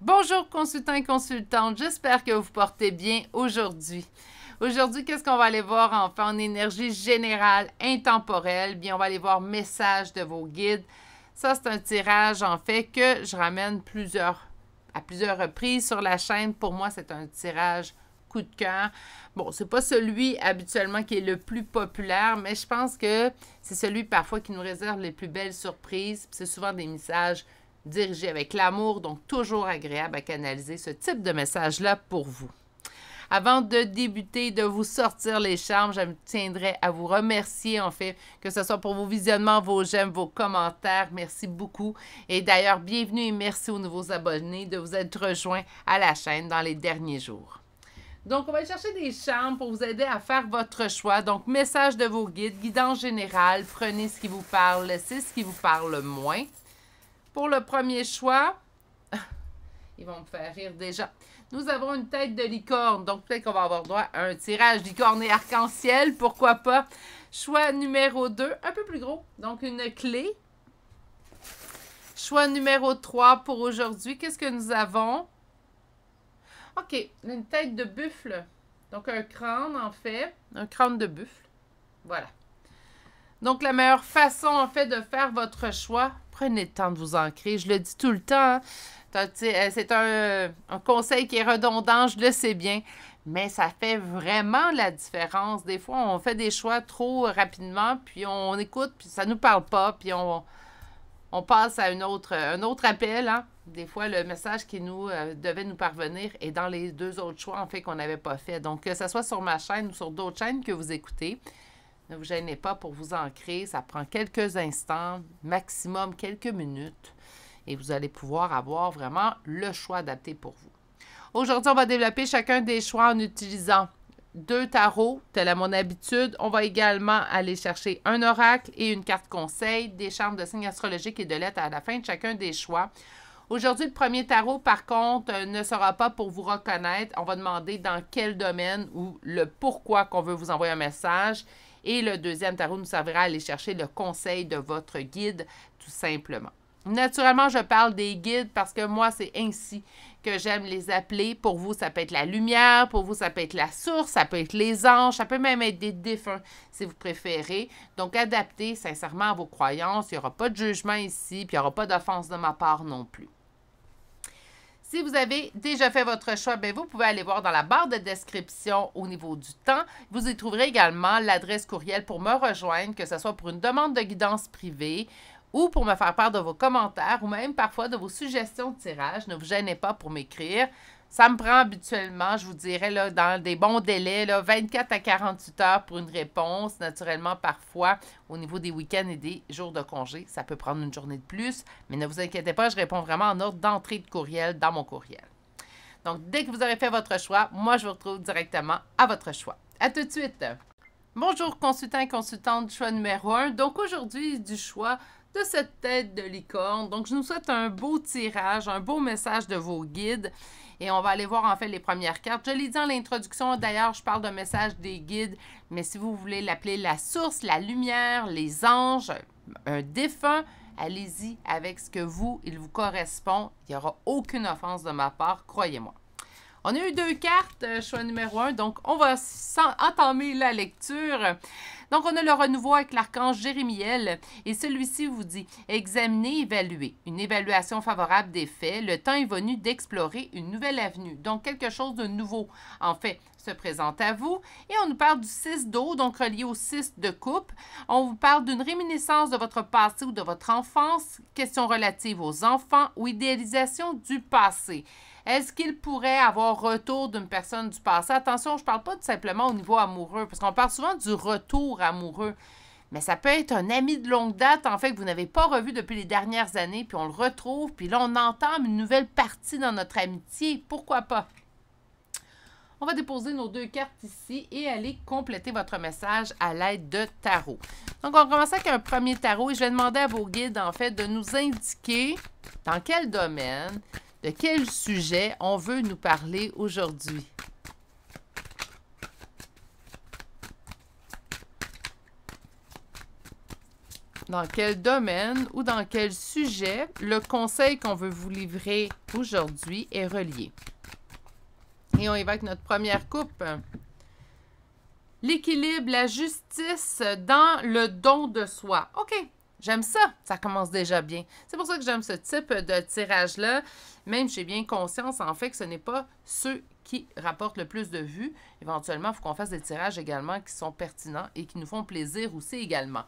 Bonjour consultants et consultantes, j'espère que vous portez bien aujourd'hui. Aujourd'hui, qu'est-ce qu'on va aller voir enfin en énergie générale, intemporelle? Bien, on va aller voir message de vos guides. Ça, c'est un tirage en fait que je ramène à plusieurs reprises sur la chaîne. Pour moi, c'est un tirage coup de cœur. Bon, c'est pas celui habituellement qui est le plus populaire, mais je pense que c'est celui parfois qui nous réserve les plus belles surprises. C'est souvent des messages dirigés avec l'amour, donc toujours agréable à canaliser ce type de message-là pour vous. Avant de débuter, de vous sortir les charmes, je tiendrai à vous remercier, en fait, que ce soit pour vos visionnements, vos j'aime, vos commentaires. Merci beaucoup. Et d'ailleurs, bienvenue et merci aux nouveaux abonnés de vous être rejoints à la chaîne dans les derniers jours. Donc, on va aller chercher des charmes pour vous aider à faire votre choix. Donc, message de vos guides, guidance générale, prenez ce qui vous parle, laissez ce qui vous parle moins. Pour le premier choix, ils vont me faire rire déjà. Nous avons une tête de licorne, donc peut-être qu'on va avoir droit à un tirage licorne et arc-en-ciel, pourquoi pas. Choix numéro 2, un peu plus gros, donc une clé. Choix numéro 3 pour aujourd'hui, qu'est-ce que nous avons? OK, une tête de buffle, donc un crâne en fait, un crâne de buffle, voilà. Donc la meilleure façon en fait de faire votre choix, prenez le temps de vous ancrer, je le dis tout le temps, hein? C'est un conseil qui est redondant, je le sais bien, mais ça fait vraiment la différence. Des fois, on fait des choix trop rapidement, puis on écoute, puis ça ne nous parle pas, puis on passe à un autre appel. Hein? Des fois, le message qui devait nous parvenir est dans les deux autres choix, en fait, qu'on n'avait pas fait. Donc, que ce soit sur ma chaîne ou sur d'autres chaînes que vous écoutez, ne vous gênez pas pour vous ancrer. Ça prend quelques instants, maximum quelques minutes. Et vous allez pouvoir avoir vraiment le choix adapté pour vous. Aujourd'hui, on va développer chacun des choix en utilisant 2 tarots, tel à mon habitude. On va également aller chercher un oracle et une carte conseil, des charmes de signes astrologiques et de lettres à la fin de chacun des choix. Aujourd'hui, le premier tarot, par contre, ne sera pas pour vous reconnaître. On va demander dans quel domaine ou le pourquoi qu'on veut vous envoyer un message. Et le deuxième tarot nous servira à aller chercher le conseil de votre guide, tout simplement. Naturellement, je parle des guides parce que moi, c'est ainsi que j'aime les appeler. Pour vous, ça peut être la lumière, pour vous, ça peut être la source, ça peut être les anges, ça peut même être des défunts, si vous préférez. Donc, adaptez sincèrement à vos croyances. Il n'y aura pas de jugement ici, puis il n'y aura pas d'offense de ma part non plus. Si vous avez déjà fait votre choix, bien, vous pouvez aller voir dans la barre de description au niveau du temps. Vous y trouverez également l'adresse courriel pour me rejoindre, que ce soit pour une demande de guidance privée, ou pour me faire part de vos commentaires ou même parfois de vos suggestions de tirage. Ne vous gênez pas pour m'écrire. Ça me prend habituellement, je vous dirais, là, dans des bons délais, là, 24 à 48 heures pour une réponse. Naturellement, parfois, au niveau des week-ends et des jours de congé, ça peut prendre une journée de plus. Mais ne vous inquiétez pas, je réponds vraiment en ordre d'entrée de courriel dans mon courriel. Donc, dès que vous aurez fait votre choix, moi, je vous retrouve directement à votre choix. À tout de suite! Bonjour, consultants et consultantes du choix numéro 1. Donc, aujourd'hui, du choix de cette tête de licorne. Donc, je nous souhaite un beau tirage, un beau message de vos guides. Et on va aller voir en fait les premières cartes. Je l'ai dit en l'introduction, d'ailleurs, je parle d'un message des guides, mais si vous voulez l'appeler la source, la lumière, les anges, un défunt, allez-y avec ce que il vous correspond. Il n'y aura aucune offense de ma part, croyez-moi. On a eu 2 cartes, choix numéro 1, donc on va entamer la lecture. Donc, on a le renouveau avec l'archange Jérémiel et celui-ci vous dit « Examiner, évaluer. Une évaluation favorable des faits. Le temps est venu d'explorer une nouvelle avenue. » Donc, quelque chose de nouveau, en fait, se présente à vous. Et on nous parle du 6 d'eau, donc relié au 6 de coupe. On vous parle d'une réminiscence de votre passé ou de votre enfance, questions relatives aux enfants ou idéalisation du passé. Est-ce qu'il pourrait avoir retour d'une personne du passé? Attention, je ne parle pas tout simplement au niveau amoureux, parce qu'on parle souvent du retour amoureux. Mais ça peut être un ami de longue date, en fait, que vous n'avez pas revu depuis les dernières années, puis on le retrouve, puis là, on entame une nouvelle partie dans notre amitié. Pourquoi pas? On va déposer nos 2 cartes ici et aller compléter votre message à l'aide de tarot. Donc, on va commencer avec un premier tarot et je vais demander à vos guides, en fait, de nous indiquer dans quel domaine, de quel sujet on veut nous parler aujourd'hui. dans quel domaine ou dans quel sujet le conseil qu'on veut vous livrer aujourd'hui est relié. Et on y va avec notre première coupe. L'équilibre, la justice dans le don de soi. OK, j'aime ça. Ça commence déjà bien. C'est pour ça que j'aime ce type de tirage-là. Même j'ai bien conscience, en fait, que ce n'est pas ceux qui rapportent le plus de vues. Éventuellement, il faut qu'on fasse des tirages également qui sont pertinents et qui nous font plaisir aussi également.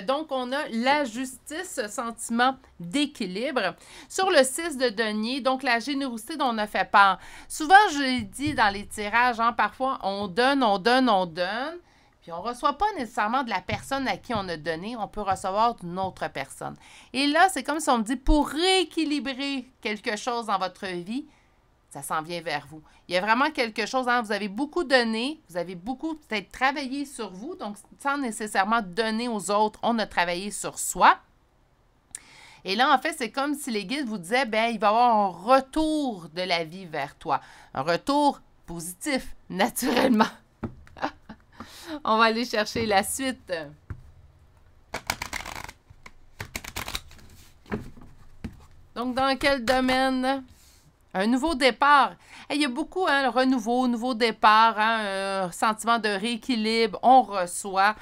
Donc, on a la justice, sentiment d'équilibre. Sur le 6 de denier, donc la générosité dont on a fait part. Souvent, je l'ai dit dans les tirages, hein, parfois, on donne, on donne, on donne. Puis on ne reçoit pas nécessairement de la personne à qui on a donné, on peut recevoir d'une autre personne. Et là, c'est comme si on me dit, pour rééquilibrer quelque chose dans votre vie, ça s'en vient vers vous. Il y a vraiment quelque chose, hein, vous avez beaucoup donné, vous avez beaucoup peut-être travaillé sur vous, donc sans nécessairement donner aux autres, on a travaillé sur soi. Et là, en fait, c'est comme si les guides vous disaient, bien, il va y avoir un retour de la vie vers toi. Un retour positif, naturellement. On va aller chercher la suite. Donc, dans quel domaine? Un nouveau départ. Il y a beaucoup, hein, le renouveau, nouveau départ, hein, un sentiment de rééquilibre. On reçoit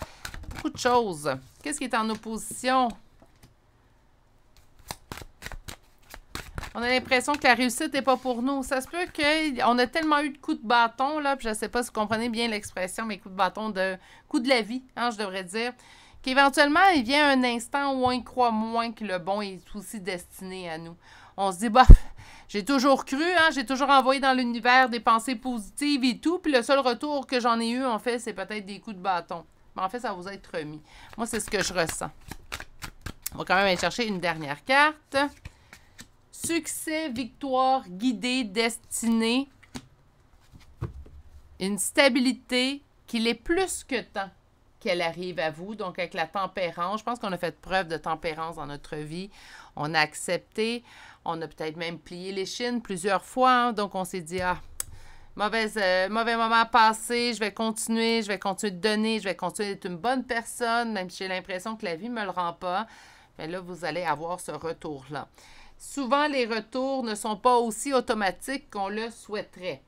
beaucoup de choses. Qu'est-ce qui est en opposition? On a l'impression que la réussite n'est pas pour nous. Ça se peut qu'on a tellement eu de coups de bâton, là, puis je ne sais pas si vous comprenez bien l'expression, mais coups de bâton, coups de la vie, hein, je devrais dire, qu'éventuellement, il vient un instant où on croit moins que le bon est aussi destiné à nous. On se dit, bah, j'ai toujours cru, hein, j'ai toujours envoyé dans l'univers des pensées positives et tout, puis le seul retour que j'en ai eu, en fait, c'est peut-être des coups de bâton. Mais en fait, ça va vous être remis. Moi, c'est ce que je ressens. On va quand même aller chercher une dernière carte. Succès, victoire, guidée, destinée. Une stabilité qu'il est plus que temps qu'elle arrive à vous. Donc, avec la tempérance, je pense qu'on a fait preuve de tempérance dans notre vie. On a accepté. On a peut-être même plié les chines plusieurs fois. Hein. Donc, on s'est dit, ah, mauvais moment passé, je vais continuer de donner, je vais continuer d'être une bonne personne, même si j'ai l'impression que la vie ne me le rend pas. Mais là, vous allez avoir ce retour-là. Souvent, les retours ne sont pas aussi automatiques qu'on le souhaiterait.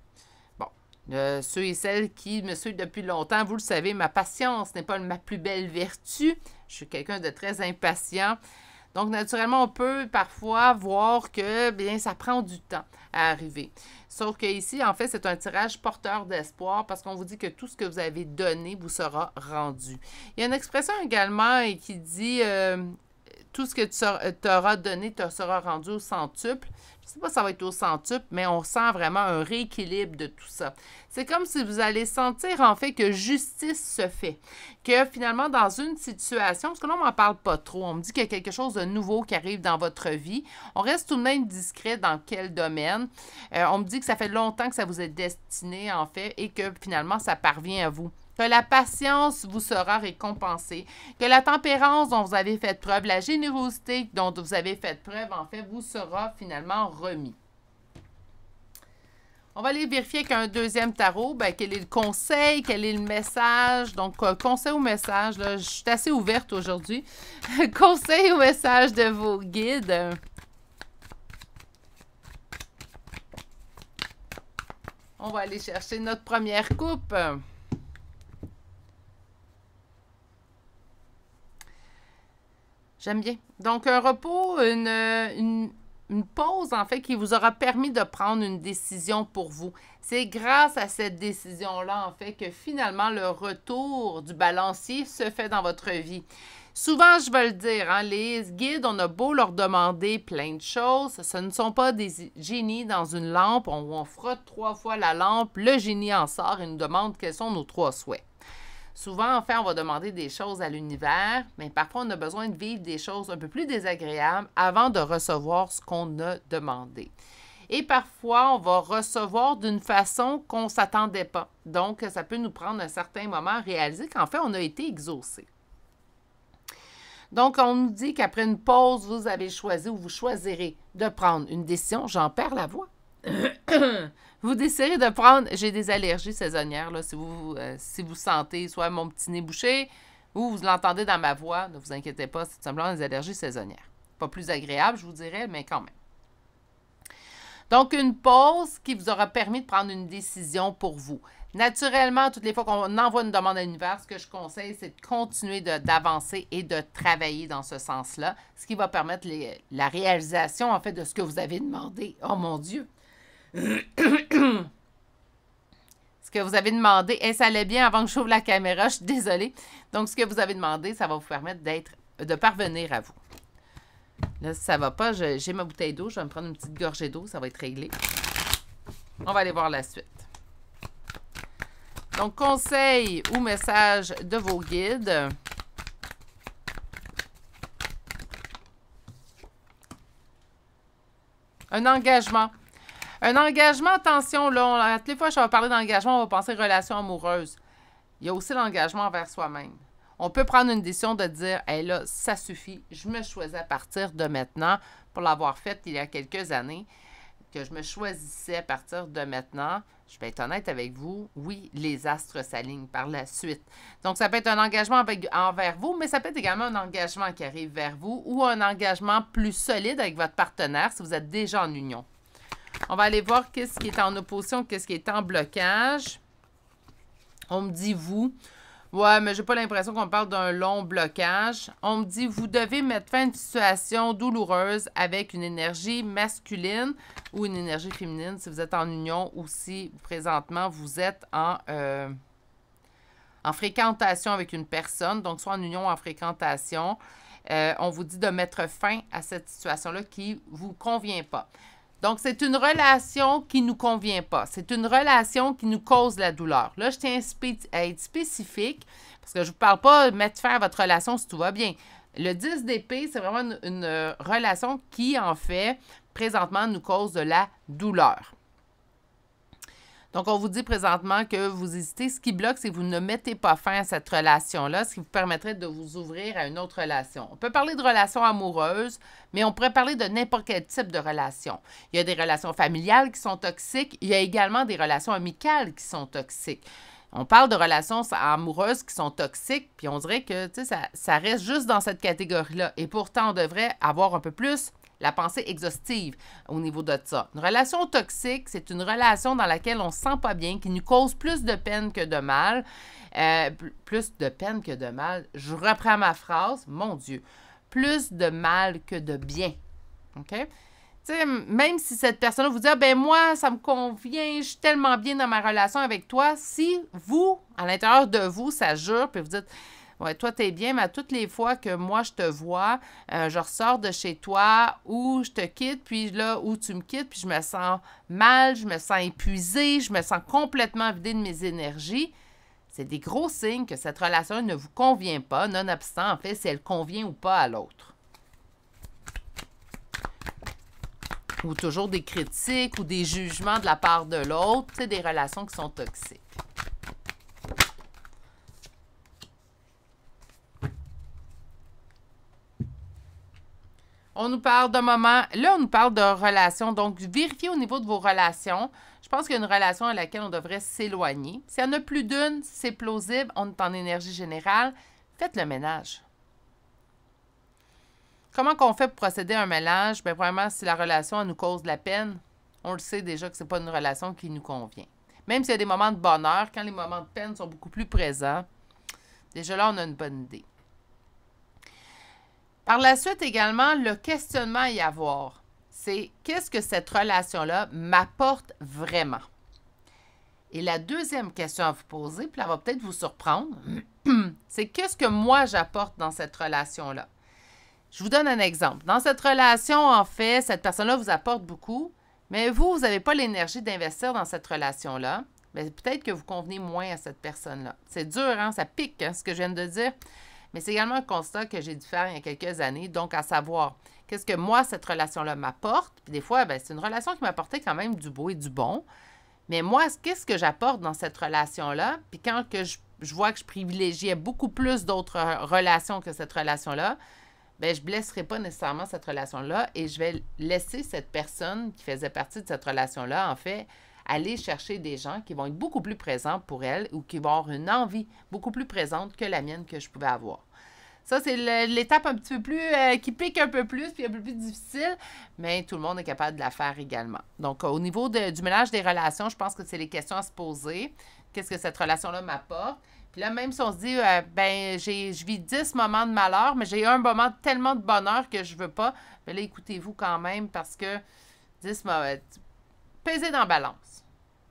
Bon, ceux et celles qui me suivent depuis longtemps, vous le savez, ma patience n'est pas ma plus belle vertu. Je suis quelqu'un de très impatient. Donc, naturellement, on peut parfois voir que, bien, ça prend du temps à arriver. Sauf qu'ici, en fait, c'est un tirage porteur d'espoir parce qu'on vous dit que tout ce que vous avez donné vous sera rendu. Il y a une expression également qui dit... tout ce que tu auras donné te sera rendu au centuple. Je ne sais pas si ça va être au centuple, mais on sent vraiment un rééquilibre de tout ça. C'est comme si vous allez sentir, en fait, que justice se fait. Que finalement, dans une situation, parce que là, on ne m'en parle pas trop, on me dit qu'il y a quelque chose de nouveau qui arrive dans votre vie. On reste tout de même discret dans quel domaine. On me dit que ça fait longtemps que ça vous est destiné, en fait, et que finalement, ça parvient à vous. Que la patience vous sera récompensée, que la tempérance dont vous avez fait preuve, la générosité dont vous avez fait preuve, en fait, vous sera finalement remis. On va aller vérifier avec un deuxième tarot, bien, quel est le conseil, quel est le message. Donc, conseil ou message, là, je suis assez ouverte aujourd'hui. Conseil ou message de vos guides. On va aller chercher notre première coupe. J'aime bien. Donc, un repos, une pause, en fait, qui vous aura permis de prendre une décision pour vous. C'est grâce à cette décision-là, en fait, que finalement, le retour du balancier se fait dans votre vie. Souvent, je veux le dire, hein, les guides, on a beau leur demander plein de choses, ce ne sont pas des génies dans une lampe où on frotte 3 fois la lampe, le génie en sort et nous demande quels sont nos 3 souhaits. Souvent, en fait, on va demander des choses à l'univers, mais parfois, on a besoin de vivre des choses un peu plus désagréables avant de recevoir ce qu'on a demandé. Et parfois, on va recevoir d'une façon qu'on ne s'attendait pas. Donc, ça peut nous prendre un certain moment à réaliser qu'en fait, on a été exaucé. Donc, on nous dit qu'après une pause, vous avez choisi ou vous choisirez de prendre une décision. J'en perds la voix. Vous décidez de prendre... J'ai des allergies saisonnières, là, si vous sentez soit mon petit nez bouché, ou vous l'entendez dans ma voix, ne vous inquiétez pas, c'est simplement des allergies saisonnières. Pas plus agréable, je vous dirais, mais quand même. Donc, une pause qui vous aura permis de prendre une décision pour vous. Naturellement, toutes les fois qu'on envoie une demande à l'univers, ce que je conseille, c'est de continuer d'avancer et de travailler dans ce sens-là, ce qui va permettre la réalisation, en fait, de ce que vous avez demandé. Oh mon Dieu! Ce que vous avez demandé, et ça allait bien avant que j'ouvre la caméra, je suis désolée. Donc, ce que vous avez demandé, ça va vous permettre de parvenir à vous. Là, si ça ne va pas, j'ai ma bouteille d'eau, je vais me prendre une petite gorgée d'eau, ça va être réglé. On va aller voir la suite. Donc, conseil ou message de vos guides. Un engagement. Un engagement, attention, là, toutes les fois que je vais parler d'engagement, on va penser relation amoureuse. Il y a aussi l'engagement envers soi-même. On peut prendre une décision de dire, hey, là, ça suffit, je me choisis à partir de maintenant, pour l'avoir fait il y a quelques années, que je me choisissais à partir de maintenant. Je vais être honnête avec vous, oui, les astres s'alignent par la suite. Donc, ça peut être un engagement envers vous, mais ça peut être également un engagement qui arrive vers vous ou un engagement plus solide avec votre partenaire si vous êtes déjà en union. On va aller voir qu'est-ce qui est en opposition, qu'est-ce qui est en blocage. On me dit vous. Ouais, mais j'ai pas l'impression qu'on parle d'un long blocage. On me dit, vous devez mettre fin à une situation douloureuse avec une énergie masculine ou une énergie féminine si vous êtes en union ou si présentement vous êtes en fréquentation avec une personne, donc soit en union ou en fréquentation. On vous dit de mettre fin à cette situation-là qui ne vous convient pas. Donc, c'est une relation qui ne nous convient pas. C'est une relation qui nous cause la douleur. Là, je tiens à être spécifique parce que je ne vous parle pas de mettre fin à votre relation si tout va bien. Le 10 d'épée, c'est vraiment une relation qui, en fait, présentement, nous cause de la douleur. Donc, on vous dit présentement que vous hésitez. Ce qui bloque, c'est que vous ne mettez pas fin à cette relation-là, ce qui vous permettrait de vous ouvrir à une autre relation. On peut parler de relations amoureuses, mais on pourrait parler de n'importe quel type de relation. Il y a des relations familiales qui sont toxiques. Il y a également des relations amicales qui sont toxiques. On parle de relations amoureuses qui sont toxiques, puis on dirait que ça reste juste dans cette catégorie-là. Et pourtant, on devrait avoir un peu plus la pensée exhaustive au niveau de ça. Une relation toxique, c'est une relation dans laquelle on ne se sent pas bien, qui nous cause plus de peine que de mal. Plus de peine que de mal. Je reprends ma phrase. Mon Dieu. Plus de mal que de bien. OK? T'sais, même si cette personne-là vous dit « Ah, ben moi, ça me convient, je suis tellement bien dans ma relation avec toi », si vous, à l'intérieur de vous, ça jure, puis vous dites « Ouais, toi, t'es bien, mais à toutes les fois que moi, je te vois, je ressors de chez toi ou je te quitte, puis là, où tu me quittes, puis je me sens mal, je me sens épuisée, je me sens complètement vidée de mes énergies. » C'est des gros signes que cette relation ne vous convient pas, nonobstant, en fait, si elle convient ou pas à l'autre. Ou toujours des critiques ou des jugements de la part de l'autre, tu sais, des relations qui sont toxiques. On nous parle d'un moment, là on nous parle de relations, donc vérifiez au niveau de vos relations. Je pense qu'il y a une relation à laquelle on devrait s'éloigner. S'il y en a plus d'une, c'est plausible, on est en énergie générale, faites le ménage. Comment qu'on fait pour procéder à un ménage? Bien, vraiment, si la relation elle nous cause de la peine, on le sait déjà que ce n'est pas une relation qui nous convient. Même s'il y a des moments de bonheur, quand les moments de peine sont beaucoup plus présents, déjà là, on a une bonne idée. Par la suite également, le questionnement à y avoir, c'est qu'est-ce que cette relation-là m'apporte vraiment? Et la deuxième question à vous poser, puis elle va peut-être vous surprendre, c'est qu'est-ce que moi j'apporte dans cette relation-là? Je vous donne un exemple. Dans cette relation, en fait, cette personne-là vous apporte beaucoup, mais vous n'avez pas l'énergie d'investir dans cette relation-là. Mais peut-être que vous convenez moins à cette personne-là. C'est dur, hein? Ça pique, hein, ce que je viens de dire. Mais c'est également un constat que j'ai dû faire il y a quelques années. Donc, à savoir, qu'est-ce que moi, cette relation-là m'apporte? Puis des fois, c'est une relation qui m'apportait quand même du beau et du bon. Mais moi, qu'est-ce que j'apporte dans cette relation-là? Puis quand que je vois que je privilégiais beaucoup plus d'autres relations que cette relation-là, bien, je ne blesserai pas nécessairement cette relation-là et je vais laisser cette personne qui faisait partie de cette relation-là, en fait, aller chercher des gens qui vont être beaucoup plus présents pour elle ou qui vont avoir une envie beaucoup plus présente que la mienne que je pouvais avoir. Ça, c'est l'étape un petit peu plus, qui pique un peu plus, puis un peu plus difficile, mais tout le monde est capable de la faire également. Donc, au niveau du ménage des relations, je pense que c'est les questions à se poser. Qu'est-ce que cette relation-là m'apporte? Puis là, même si on se dit, je vis 10 moments de malheur, mais j'ai un moment tellement de bonheur que je ne veux pas, bien là, écoutez-vous quand même parce que 10 moments, pesez dans la balance.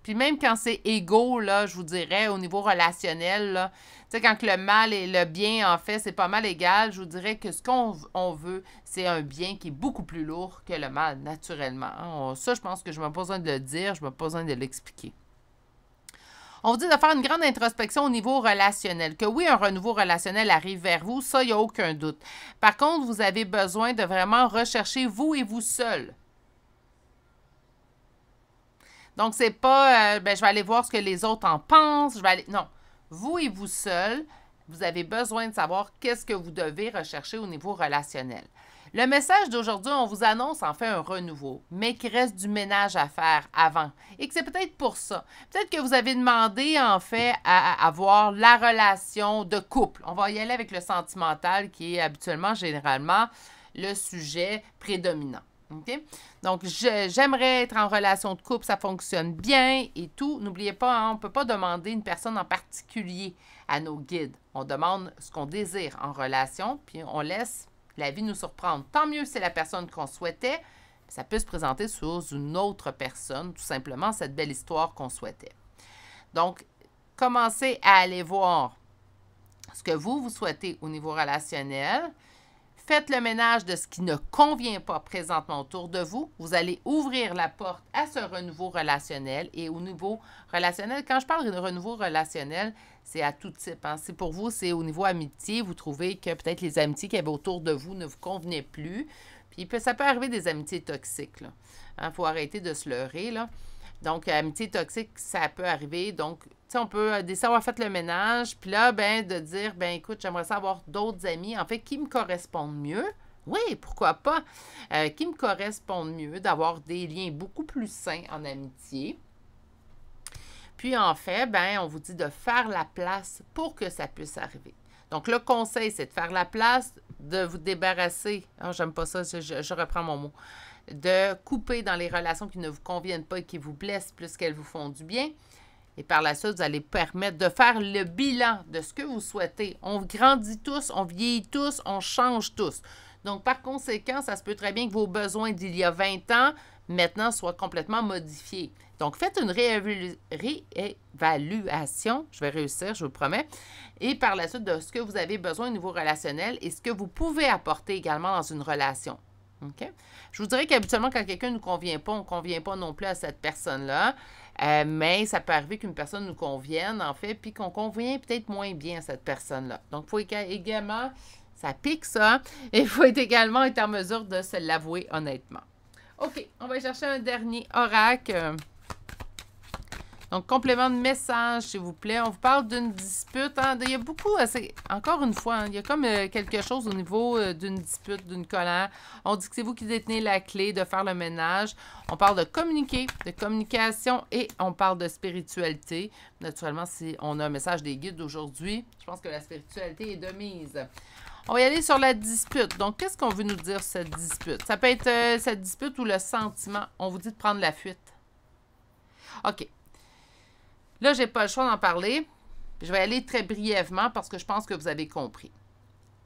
Puis même quand c'est égaux, là, je vous dirais, au niveau relationnel, là, tu sais, quand le mal et le bien, en fait, c'est pas mal égal, je vous dirais que ce qu'on veut, c'est un bien qui est beaucoup plus lourd que le mal, naturellement. Ça, je pense que je n'ai pas besoin de le dire, je n'ai pas besoin de l'expliquer. On vous dit de faire une grande introspection au niveau relationnel. Que oui, un renouveau relationnel arrive vers vous, ça, il n'y a aucun doute. Par contre, vous avez besoin de vraiment rechercher vous et vous seul. Donc, c'est pas, je vais aller voir ce que les autres en pensent. Non, vous et vous seul, vous avez besoin de savoir qu'est-ce que vous devez rechercher au niveau relationnel. Le message d'aujourd'hui, on vous annonce en fait un renouveau, mais qu'il reste du ménage à faire avant. Et que c'est peut-être pour ça. Peut-être que vous avez demandé en fait à avoir la relation de couple. On va y aller avec le sentimental qui est habituellement, généralement, le sujet prédominant. Okay? Donc, j'aimerais être en relation de couple, ça fonctionne bien et tout. N'oubliez pas, hein, on ne peut pas demander une personne en particulier à nos guides. On demande ce qu'on désire en relation, puis on laisse la vie nous surprendre. Tant mieux si c'est la personne qu'on souhaitait, ça peut se présenter sous une autre personne, tout simplement cette belle histoire qu'on souhaitait. Donc, commencez à aller voir ce que vous souhaitez au niveau relationnel. Faites le ménage de ce qui ne convient pas présentement autour de vous. Vous allez ouvrir la porte à ce renouveau relationnel. Et au niveau relationnel, quand je parle de renouveau relationnel, c'est à tout type. Hein. Si pour vous, c'est au niveau amitié, vous trouvez que peut-être les amitiés qu'il y avait autour de vous ne vous convenaient plus. Puis ça peut arriver des amitiés toxiques. Il faut arrêter de se leurrer, là. Donc, amitié toxique, ça peut arriver. Donc, tu sais, on peut décider d'avoir fait le ménage, puis là, de dire, écoute, j'aimerais ça avoir d'autres amis, en fait, qui me correspondent mieux. Oui, pourquoi pas? Qui me correspondent mieux, d'avoir des liens beaucoup plus sains en amitié. Puis, en fait, on vous dit de faire la place pour que ça puisse arriver. Donc, le conseil, c'est de faire la place, de vous débarrasser. Ah, j'aime pas ça, je reprends mon mot. De couper dans les relations qui ne vous conviennent pas et qui vous blessent plus qu'elles vous font du bien. Et par la suite, vous allez permettre de faire le bilan de ce que vous souhaitez. On grandit tous, on vieillit tous, on change tous. Donc, par conséquent, ça se peut très bien que vos besoins d'il y a 20 ans, maintenant, soient complètement modifiés. Donc, faites une réévaluation, je vais réussir, je vous le promets, et par la suite de ce que vous avez besoin au niveau relationnel et ce que vous pouvez apporter également dans une relation. Okay? Je vous dirais qu'habituellement, quand quelqu'un ne nous convient pas, on ne convient pas non plus à cette personne-là, mais ça peut arriver qu'une personne nous convienne, en fait, puis qu'on convient peut-être moins bien à cette personne-là. Donc, il faut également, ça pique ça, et il faut également être en mesure de se l'avouer honnêtement. OK, on va chercher un dernier oracle. Donc, complément de message, s'il vous plaît. On vous parle d'une dispute. Hein? Il y a beaucoup, encore une fois, hein, il y a comme quelque chose au niveau d'une dispute, d'une colère. On dit que c'est vous qui détenez la clé de faire le ménage. On parle de communiquer, de communication et on parle de spiritualité. Naturellement, si on a un message des guides aujourd'hui, je pense que la spiritualité est de mise. On va y aller sur la dispute. Donc, qu'est-ce qu'on veut nous dire sur cette dispute? Ça peut être cette dispute ou le sentiment. On vous dit de prendre la fuite. OK. Là, je n'ai pas le choix d'en parler. Je vais aller très brièvement parce que je pense que vous avez compris.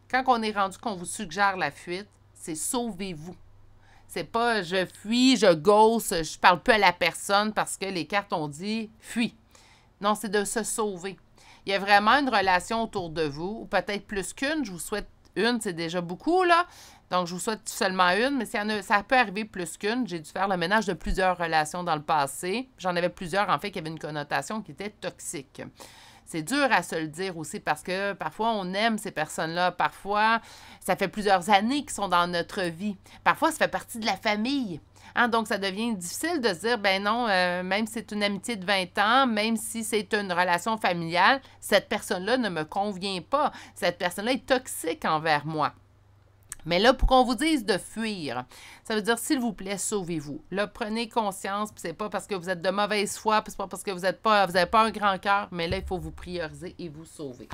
Quand on est rendu qu'on vous suggère la fuite, c'est sauvez-vous. C'est pas je fuis, je ghost, je parle plus à la personne parce que les cartes ont dit fuis. Non, c'est de se sauver. Il y a vraiment une relation autour de vous, ou peut-être plus qu'une. Je vous souhaite une, c'est déjà beaucoup, là. Donc, je vous souhaite seulement une, mais ça peut arriver plus qu'une. J'ai dû faire le ménage de plusieurs relations dans le passé. J'en avais plusieurs, en fait, qui avaient une connotation qui était toxique. C'est dur à se le dire aussi parce que parfois, on aime ces personnes-là. Parfois, ça fait plusieurs années qu'ils sont dans notre vie. Parfois, ça fait partie de la famille. Hein? Donc, ça devient difficile de se dire, non, même si c'est une amitié de 20 ans, même si c'est une relation familiale, cette personne-là ne me convient pas. Cette personne-là est toxique envers moi. Mais là, pour qu'on vous dise de fuir, ça veut dire, s'il vous plaît, sauvez-vous. Là, prenez conscience, puis c'est pas parce que vous êtes de mauvaise foi, puis c'est pas parce que vous n'avez pas un grand cœur, mais là, il faut vous prioriser et vous sauver.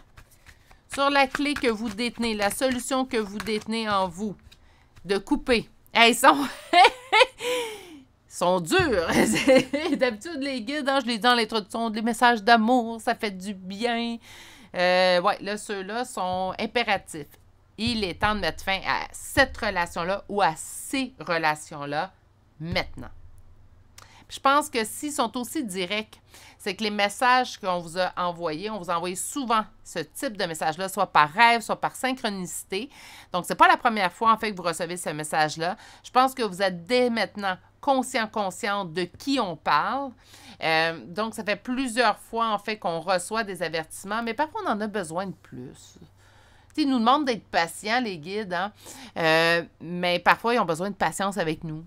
Sur la clé que vous détenez, la solution que vous détenez en vous, de couper. Hey, sont durs. D'habitude, les guides, hein, je les dis dans l'introduction, des messages d'amour, ça fait du bien. Ouais, là, ceux-là sont impératifs. Il est temps de mettre fin à cette relation-là ou à ces relations-là maintenant. Puis je pense que s'ils sont aussi directs, c'est que les messages qu'on vous a envoyés, on vous a envoyé souvent ce type de message-là, soit par rêve, soit par synchronicité. Donc, ce n'est pas la première fois, en fait, que vous recevez ce message-là. Je pense que vous êtes dès maintenant conscient de qui on parle. Donc, ça fait plusieurs fois, en fait, qu'on reçoit des avertissements, mais parfois, on en a besoin de plus. Ils nous demandent d'être patients, les guides, hein? Mais parfois, ils ont besoin de patience avec nous.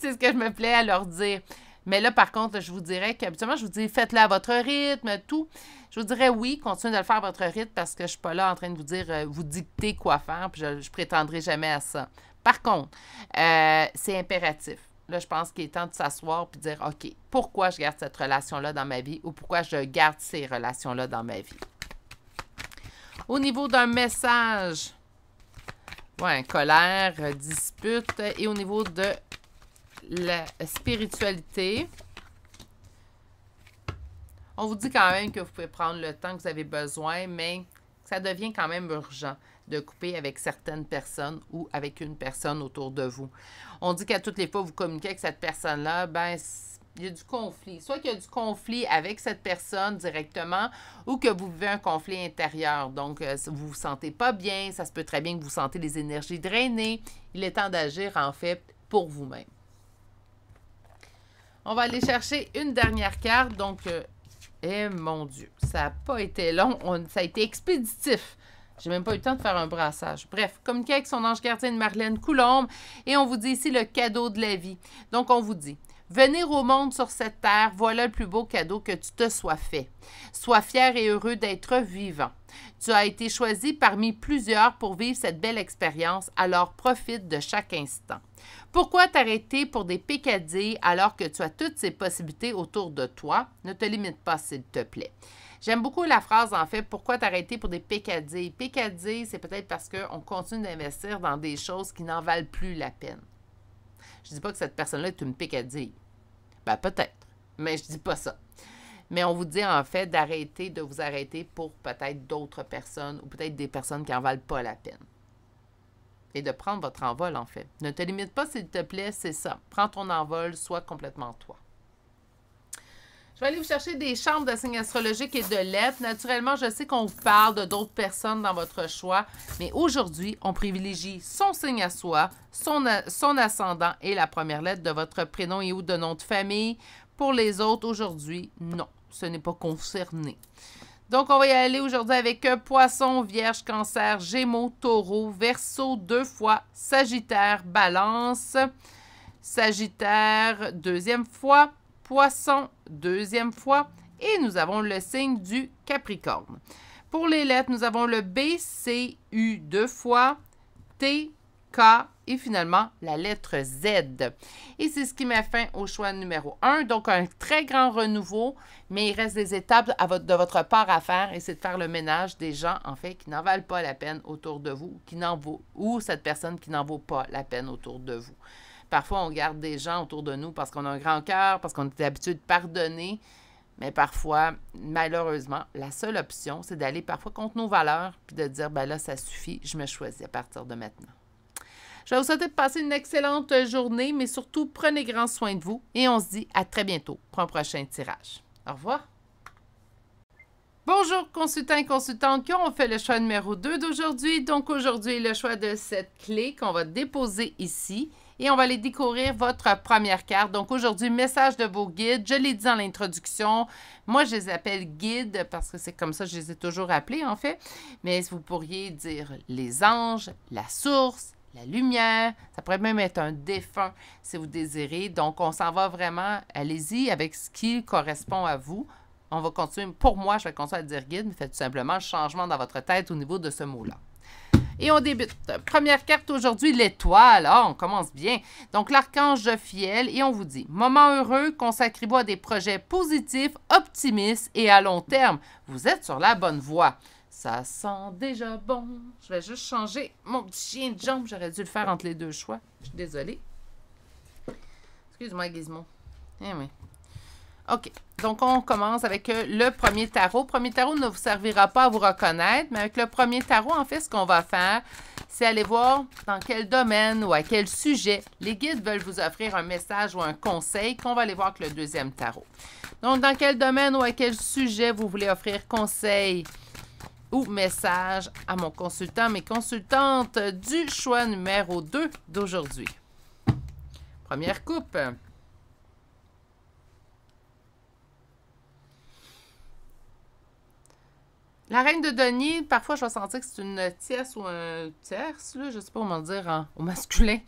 C'est ce que je me plais à leur dire. Mais là, par contre, je vous dirais qu'habituellement, je vous dis, faites-le à votre rythme, tout. Je vous dirais oui, continuez de le faire à votre rythme parce que je ne suis pas là en train de vous dire, vous dicter quoi faire, puis je ne prétendrai jamais à ça. Par contre, c'est impératif. Là, je pense qu'il est temps de s'asseoir et de dire, OK, pourquoi je garde cette relation-là dans ma vie ou pourquoi je garde ces relations-là dans ma vie? Au niveau d'un message, ouais, colère, dispute, et au niveau de la spiritualité, on vous dit quand même que vous pouvez prendre le temps que vous avez besoin, mais ça devient quand même urgent de couper avec certaines personnes ou avec une personne autour de vous. On dit qu'à toutes les fois vous communiquez avec cette personne-là, ben il y a du conflit. Soit qu'il y a du conflit avec cette personne directement ou que vous vivez un conflit intérieur. Donc, vous ne vous sentez pas bien. Ça se peut très bien que vous sentez les énergies drainées. Il est temps d'agir, en fait, pour vous-même. On va aller chercher une dernière carte. Donc, mon Dieu, ça n'a pas été long. Ça a été expéditif. J'ai même pas eu le temps de faire un brassage. Bref, communiquer avec son ange gardien de Marlène Coulombe. Et on vous dit ici le cadeau de la vie. Donc, on vous dit... Venir au monde sur cette terre, voilà le plus beau cadeau que tu te sois fait. Sois fier et heureux d'être vivant. Tu as été choisi parmi plusieurs pour vivre cette belle expérience, alors profite de chaque instant. Pourquoi t'arrêter pour des picadilles alors que tu as toutes ces possibilités autour de toi? Ne te limite pas, s'il te plaît. J'aime beaucoup la phrase, en fait, pourquoi t'arrêter pour des picadilles? Picadilles, c'est peut-être parce qu'on continue d'investir dans des choses qui n'en valent plus la peine. Je ne dis pas que cette personne-là est une picadille. Ben, peut-être, mais je ne dis pas ça. Mais on vous dit, en fait, d'arrêter, de vous arrêter pour peut-être d'autres personnes ou peut-être des personnes qui n'en valent pas la peine. Et de prendre votre envol, en fait. Ne te limite pas, s'il te plaît, c'est ça. Prends ton envol, sois complètement toi. Je vais aller vous chercher des chambres de signes astrologiques et de lettres. Naturellement, je sais qu'on vous parle de d'autres personnes dans votre choix, mais aujourd'hui, on privilégie son signe à soi, son ascendant et la première lettre de votre prénom et ou de nom de famille. Pour les autres, aujourd'hui, non, ce n'est pas concerné. Donc, on va y aller aujourd'hui avec Poisson, Vierge, Cancer, Gémeaux, Taureau, Verseau 2 fois, Sagittaire, Balance, Sagittaire, deuxième fois, Poisson, deuxième fois, et nous avons le signe du Capricorne. Pour les lettres, nous avons le B, C, U 2 fois, T, K et finalement la lettre Z. Et c'est ce qui met fin au choix numéro 1. Donc, un très grand renouveau, mais il reste des étapes de votre part à faire et c'est de faire le ménage des gens, en fait, qui n'en valent pas la peine autour de vous, ou cette personne qui n'en vaut pas la peine autour de vous. Parfois, on garde des gens autour de nous parce qu'on a un grand cœur, parce qu'on est habitué de pardonner. Mais parfois, malheureusement, la seule option, c'est d'aller parfois contre nos valeurs puis de dire, ben là, ça suffit, je me choisis à partir de maintenant. Je vais vous souhaiter de passer une excellente journée, mais surtout, prenez grand soin de vous et on se dit à très bientôt pour un prochain tirage. Au revoir! Bonjour consultants et consultantes qui ont fait le choix numéro 2 d'aujourd'hui. Donc aujourd'hui, le choix de cette clé qu'on va déposer ici. Et on va aller découvrir votre première carte. Donc aujourd'hui, message de vos guides. Je l'ai dit dans l'introduction. Moi, je les appelle guides parce que c'est comme ça que je les ai toujours appelés en fait. Mais vous pourriez dire les anges, la source, la lumière. Ça pourrait même être un défunt si vous désirez. Donc on s'en va vraiment, allez-y avec ce qui correspond à vous. On va continuer. Pour moi, je vais continuer à dire guide, mais faites tout simplement le changement dans votre tête au niveau de ce mot-là. Et on débute. Première carte aujourd'hui, l'étoile. Ah, on commence bien. Donc, l'archange Jophiel. Et on vous dit, moment heureux, consacrez-vous à des projets positifs, optimistes et à long terme. Vous êtes sur la bonne voie. Ça sent déjà bon. Je vais juste changer mon petit chien de jambe. J'aurais dû le faire entre les deux choix. Je suis désolée. Excuse-moi, Gizmo. Eh oui. OK. Donc, on commence avec le premier tarot. Le premier tarot ne vous servira pas à vous reconnaître, mais avec le premier tarot, en fait, ce qu'on va faire, c'est aller voir dans quel domaine ou à quel sujet les guides veulent vous offrir un message ou un conseil qu'on va aller voir avec le deuxième tarot. Donc, dans quel domaine ou à quel sujet vous voulez offrir conseil ou message à mon consultant, mes consultantes du choix numéro 2 d'aujourd'hui. Première coupe. La reine de denier, parfois je vais sentir que c'est une tierce ou un tierce, là, je ne sais pas comment le dire au masculin.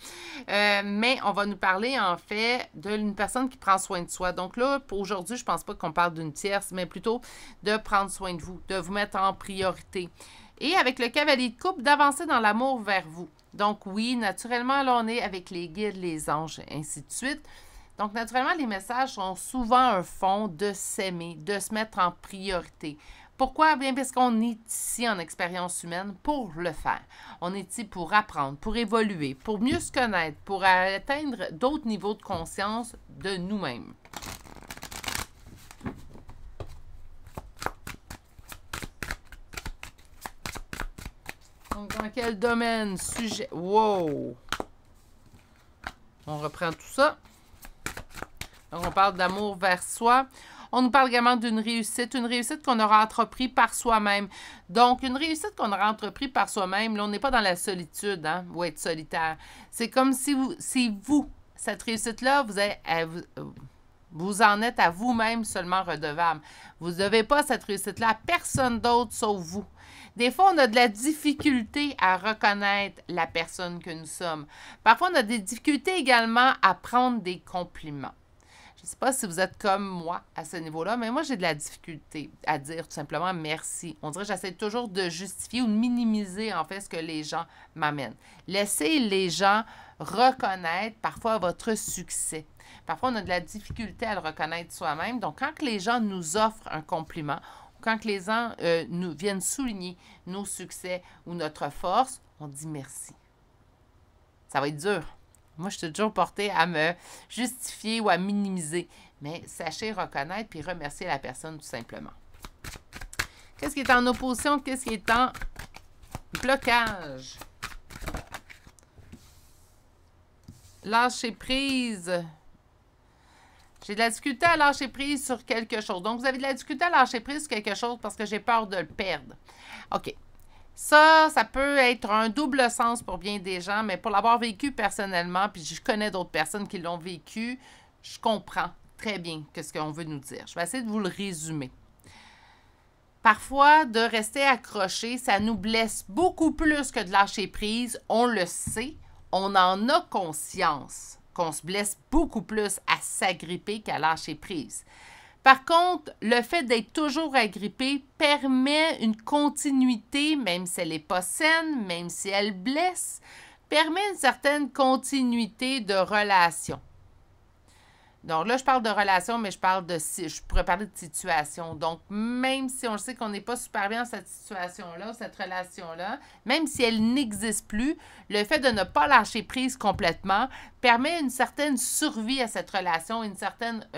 Mais on va nous parler en fait d'une personne qui prend soin de soi. Donc là, pour aujourd'hui, je ne pense pas qu'on parle d'une tierce, mais plutôt de prendre soin de vous, de vous mettre en priorité. Et avec le cavalier de coupe, d'avancer dans l'amour vers vous. Donc oui, naturellement, là, on est avec les guides, les anges, ainsi de suite. Donc, naturellement, les messages sont souvent un fond de s'aimer, de se mettre en priorité. Pourquoi? Bien, parce qu'on est ici en expérience humaine pour le faire. On est ici pour apprendre, pour évoluer, pour mieux se connaître, pour atteindre d'autres niveaux de conscience de nous-mêmes. Donc, dans quel domaine, sujet... Wow! On reprend tout ça. Donc, on parle d'amour vers soi. On nous parle également d'une réussite qu'on aura entrepris par soi-même. Donc, une réussite qu'on aura entrepris par soi-même, là, on n'est pas dans la solitude, hein, ou être solitaire. C'est comme si vous, cette réussite-là, vous en êtes à vous-même seulement redevable. Vous ne devez pas cette réussite-là à personne d'autre sauf vous. Des fois, on a de la difficulté à reconnaître la personne que nous sommes. Parfois, on a des difficultés également à prendre des compliments. Je ne sais pas si vous êtes comme moi à ce niveau-là, mais moi, j'ai de la difficulté à dire tout simplement merci. On dirait que j'essaie toujours de justifier ou de minimiser, en fait, ce que les gens m'amènent. Laissez les gens reconnaître parfois votre succès. Parfois, on a de la difficulté à le reconnaître soi-même. Donc, quand les gens nous offrent un compliment, quand les gens nous viennent souligner nos succès ou notre force, on dit merci. Ça va être dur. Moi, je suis toujours portée à me justifier ou à minimiser. Mais sachez reconnaître puis remercier la personne tout simplement. Qu'est-ce qui est en opposition? Qu'est-ce qui est en blocage? Lâcher prise. J'ai de la difficulté à lâcher prise sur quelque chose. Donc, vous avez de la difficulté à lâcher prise sur quelque chose parce que j'ai peur de le perdre. OK. Ça peut être un double sens pour bien des gens, mais pour l'avoir vécu personnellement, puis je connais d'autres personnes qui l'ont vécu, je comprends très bien ce qu'on veut nous dire. Je vais essayer de vous le résumer. Parfois, de rester accroché, ça nous blesse beaucoup plus que de lâcher prise. On le sait, on en a conscience qu'on se blesse beaucoup plus à s'agripper qu'à lâcher prise. Par contre, le fait d'être toujours agrippé permet une continuité, même si elle n'est pas saine, même si elle blesse, permet une certaine continuité de relation. Donc là, je parle de relation, mais je pourrais parler de situation. Donc, même si on sait qu'on n'est pas super bien dans cette situation-là, cette relation-là, même si elle n'existe plus, le fait de ne pas lâcher prise complètement permet une certaine survie à cette relation, une certaine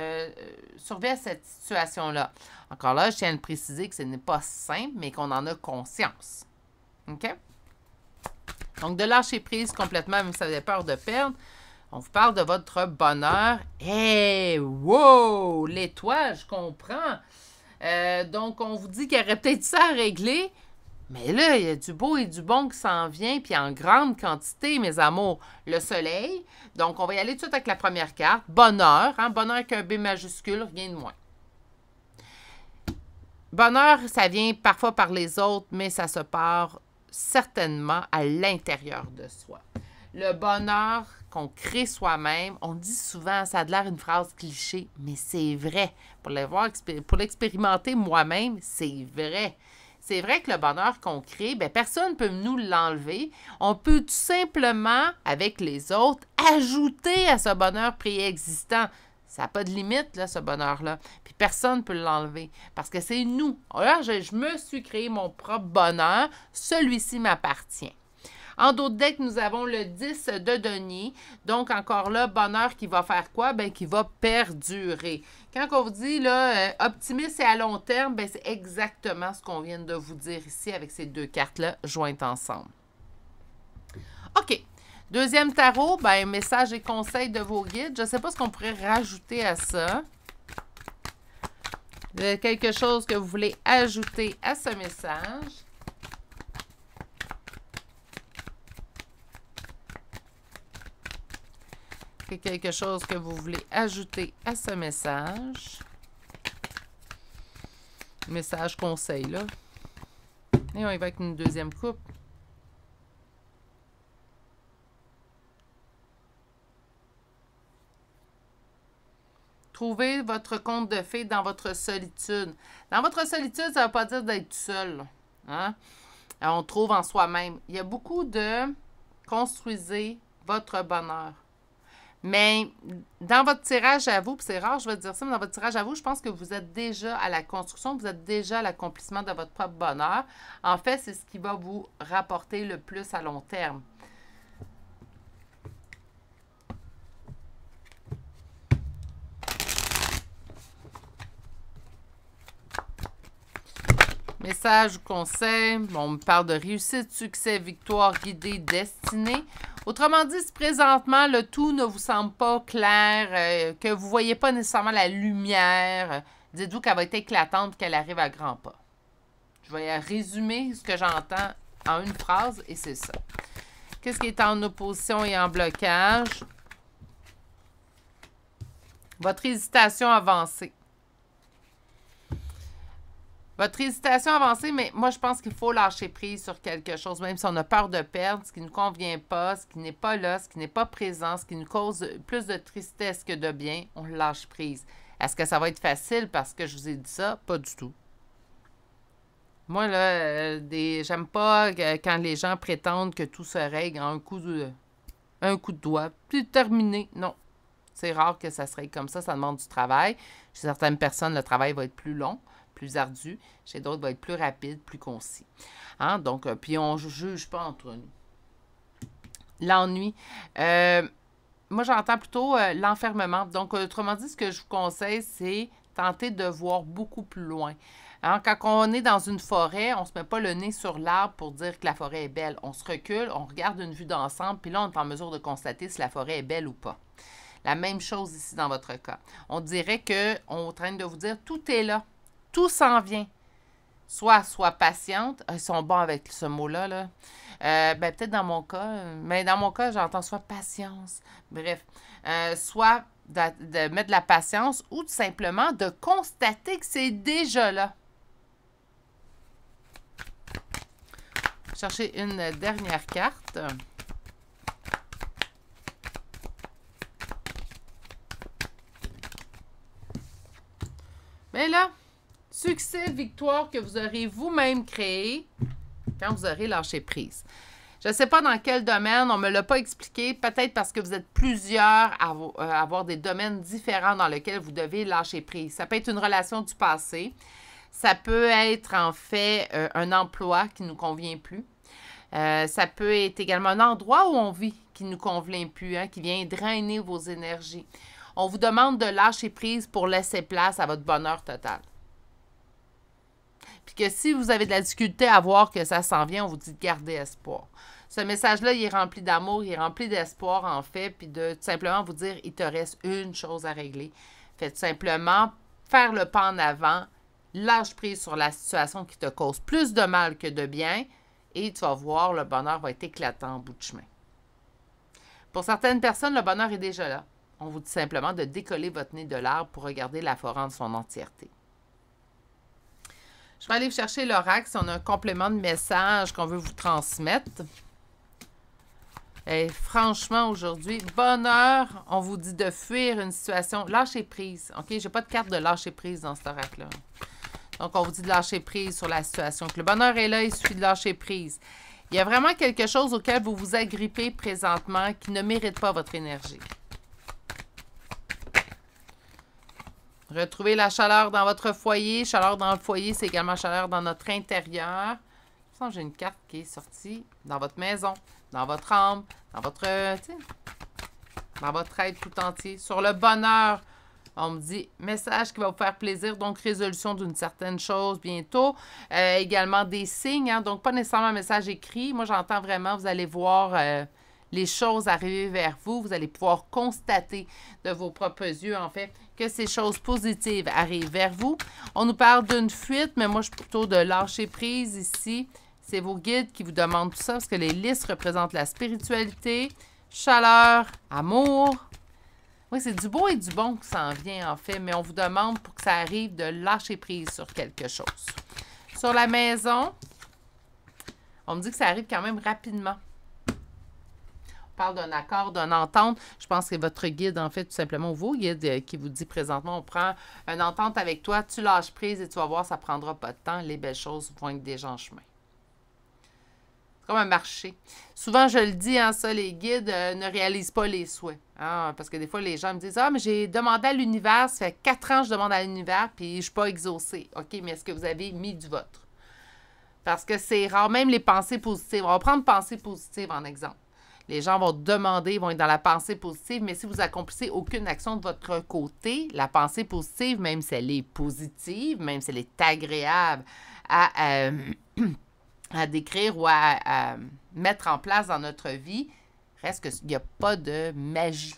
survie à cette situation-là. Encore là, je tiens à le préciser que ce n'est pas simple, mais qu'on en a conscience. OK? Donc, de lâcher prise complètement, même si ça avait peur de perdre, on vous parle de votre bonheur. Hey, wow! L'étoile, je comprends. Donc, on vous dit qu'il y aurait peut-être ça à régler. Mais là, il y a du beau et du bon qui s'en vient, puis en grande quantité, mes amours. Le soleil. Donc, on va y aller tout de suite avec la première carte. Bonheur. Hein? Bonheur avec un B majuscule, rien de moins. Bonheur, ça vient parfois par les autres, mais ça se part certainement à l'intérieur de soi. Le bonheur qu'on crée soi-même, on dit souvent, ça a l'air une phrase cliché, mais c'est vrai. Pour l'expérimenter moi-même, c'est vrai. c'est vrai que le bonheur qu'on crée, bien, personne ne peut nous l'enlever. On peut tout simplement, avec les autres, ajouter à ce bonheur préexistant. Ça n'a pas de limite, là, ce bonheur-là. Puis personne ne peut l'enlever parce que c'est nous. Alors, je me suis créé mon propre bonheur. Celui-ci m'appartient. En d'autres decks, nous avons le 10 de denier. Donc, encore là, bonheur qui va faire quoi? Bien, qui va perdurer. Quand on vous dit, là, optimiste et à long terme, bien, c'est exactement ce qu'on vient de vous dire ici avec ces deux cartes-là jointes ensemble. OK. Deuxième tarot, bien, message et conseil de vos guides. Je ne sais pas ce qu'on pourrait rajouter à ça. Quelque chose que vous voulez ajouter à ce message. Quelque chose que vous voulez ajouter à ce message. Message conseil, là. Et on y va avec une deuxième coupe. Trouvez votre conte de fées dans votre solitude. Dans votre solitude, ça ne veut pas dire d'être seul. Hein? Alors, on trouve en soi-même. Il y a beaucoup de construisez votre bonheur. Mais dans votre tirage à vous, puis c'est rare, je vais dire ça, mais dans votre tirage à vous, je pense que vous êtes déjà à la construction, vous êtes déjà à l'accomplissement de votre propre bonheur. En fait, c'est ce qui va vous rapporter le plus à long terme. Message ou conseil, on me parle de réussite, succès, victoire, guidée, destinée. Autrement dit, si présentement, le tout ne vous semble pas clair, que vous ne voyez pas nécessairement la lumière, dites-vous qu'elle va être éclatante, qu'elle arrive à grands pas. Je vais résumer ce que j'entends en une phrase et c'est ça. Qu'est-ce qui est en opposition et en blocage? Votre hésitation avancée. Votre hésitation avancée, mais moi, je pense qu'il faut lâcher prise sur quelque chose, même si on a peur de perdre, ce qui ne nous convient pas, ce qui n'est pas là, ce qui n'est pas présent, ce qui nous cause plus de tristesse que de bien, on lâche prise. Est-ce que ça va être facile parce que je vous ai dit ça? Pas du tout. Moi, là, j'aime pas quand les gens prétendent que tout se règle en un coup de doigt, puis terminé. Non. C'est rare que ça se règle comme ça demande du travail. Chez certaines personnes, le travail va être plus long, plus ardu. Chez d'autres, il va être plus rapide, plus concis. Hein? Donc, puis on ne juge pas entre nous. L'ennui. Moi, j'entends plutôt l'enfermement. Donc, autrement dit, ce que je vous conseille, c'est tenter de voir beaucoup plus loin. Hein? Quand on est dans une forêt, on ne se met pas le nez sur l'arbre pour dire que la forêt est belle. On se recule, on regarde une vue d'ensemble, puis là, on est en mesure de constater si la forêt est belle ou pas. La même chose ici dans votre cas. On dirait qu'on est en train de vous dire, tout est là. Tout s'en vient. Sois patiente. Ils sont bons avec ce mot-là. Là. Ben, peut-être dans mon cas. Mais dans mon cas, j'entends soit patience. Bref. Soit de mettre de la patience ou tout simplement de constater que c'est déjà là. Chercher une dernière carte. Mais là, succès, victoire que vous aurez vous-même créé quand vous aurez lâché prise. Je ne sais pas dans quel domaine, on ne me l'a pas expliqué, peut-être parce que vous êtes plusieurs à avoir des domaines différents dans lesquels vous devez lâcher prise. Ça peut être une relation du passé, ça peut être en fait un emploi qui ne nous convient plus. Ça peut être également un endroit où on vit qui ne nous convient plus, hein, qui vient drainer vos énergies. On vous demande de lâcher prise pour laisser place à votre bonheur total. Puis que si vous avez de la difficulté à voir que ça s'en vient, on vous dit de garder espoir. Ce message-là, il est rempli d'amour, il est rempli d'espoir en fait, puis de tout simplement vous dire, il te reste une chose à régler. Faites tout simplement faire le pas en avant, lâche prise sur la situation qui te cause plus de mal que de bien, et tu vas voir, le bonheur va être éclatant en bout de chemin. Pour certaines personnes, le bonheur est déjà là. On vous dit simplement de décoller votre nez de l'arbre pour regarder la forêt en son entièreté. Je vais aller vous chercher l'oracle si on a un complément de message qu'on veut vous transmettre. Et franchement, aujourd'hui, bonheur, on vous dit de fuir une situation. Lâchez prise. OK? Je n'ai pas de carte de lâcher prise dans cet oracle-là. Donc, on vous dit de lâcher prise sur la situation. Que le bonheur est là, il suffit de lâcher prise. Il y a vraiment quelque chose auquel vous vous agrippez présentement qui ne mérite pas votre énergie. Retrouvez la chaleur dans votre foyer. Chaleur dans le foyer, c'est également chaleur dans notre intérieur. Je sens que j'ai une carte qui est sortie dans votre maison, dans votre âme, dans votre être tout entier. Sur le bonheur, on me dit message qui va vous faire plaisir, donc résolution d'une certaine chose bientôt. Également des signes, hein, donc pas nécessairement un message écrit. Moi, j'entends vraiment, vous allez voir les choses arriver vers vous. Vous allez pouvoir constater de vos propres yeux, en fait, que ces choses positives arrivent vers vous. On nous parle d'une fuite, mais moi, je suis plutôt de lâcher prise ici. C'est vos guides qui vous demandent tout ça, parce que les listes représentent la spiritualité, chaleur, amour. Oui, c'est du beau et du bon qui s'en vient, en fait, mais on vous demande pour que ça arrive de lâcher prise sur quelque chose. Sur la maison, on me dit que ça arrive quand même rapidement. On parle d'un accord, d'une entente. Je pense que c'est votre guide, en fait, tout simplement, vos guides qui vous dit présentement, on prend une entente avec toi, tu lâches prise et tu vas voir, ça ne prendra pas de temps. Les belles choses vont être déjà en chemin. C'est comme un marché. Souvent, je le dis, hein, ça, les guides ne réalisent pas les souhaits. Hein, parce que des fois, les gens me disent « Ah, mais j'ai demandé à l'univers, ça fait 4 ans que je demande à l'univers, puis je ne suis pas exaucée. » OK, mais est-ce que vous avez mis du vôtre? Parce que c'est rare, même les pensées positives. On va prendre pensée positive en exemple. Les gens vont demander, vont être dans la pensée positive, mais si vous accomplissez aucune action de votre côté, la pensée positive, même si elle est positive, même si elle est agréable à décrire ou à mettre en place dans notre vie, reste qu'il n'y a pas de magie.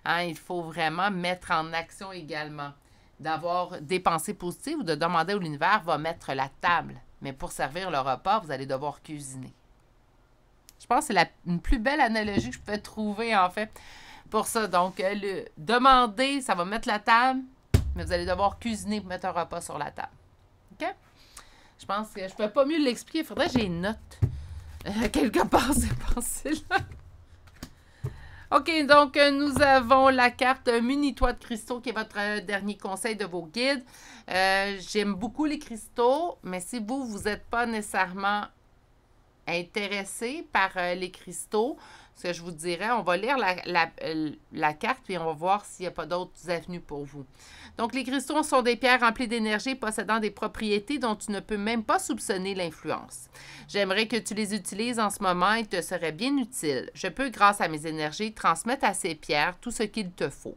Hein? Il faut vraiment mettre en action également. D'avoir des pensées positives ou de demander à l'univers va mettre la table. Mais pour servir le repas, vous allez devoir cuisiner. Je pense que c'est une plus belle analogie que je peux trouver, en fait, pour ça. Donc, le demander, ça va mettre la table, mais vous allez devoir cuisiner pour mettre un repas sur la table. OK? Je pense que je ne peux pas mieux l'expliquer. Il faudrait que j'ai une note quelque part, ces pensées-là. OK, donc, nous avons la carte Munis-toi de cristaux, qui est votre dernier conseil de vos guides. J'aime beaucoup les cristaux, mais si vous n'êtes pas nécessairement intéressé par les cristaux, ce que je vous dirais, on va lire la carte puis on va voir s'il n'y a pas d'autres avenues pour vous. Donc, les cristaux sont des pierres remplies d'énergie possédant des propriétés dont tu ne peux même pas soupçonner l'influence. J'aimerais que tu les utilises en ce moment et te seraient bien utiles. Je peux, grâce à mes énergies, transmettre à ces pierres tout ce qu'il te faut.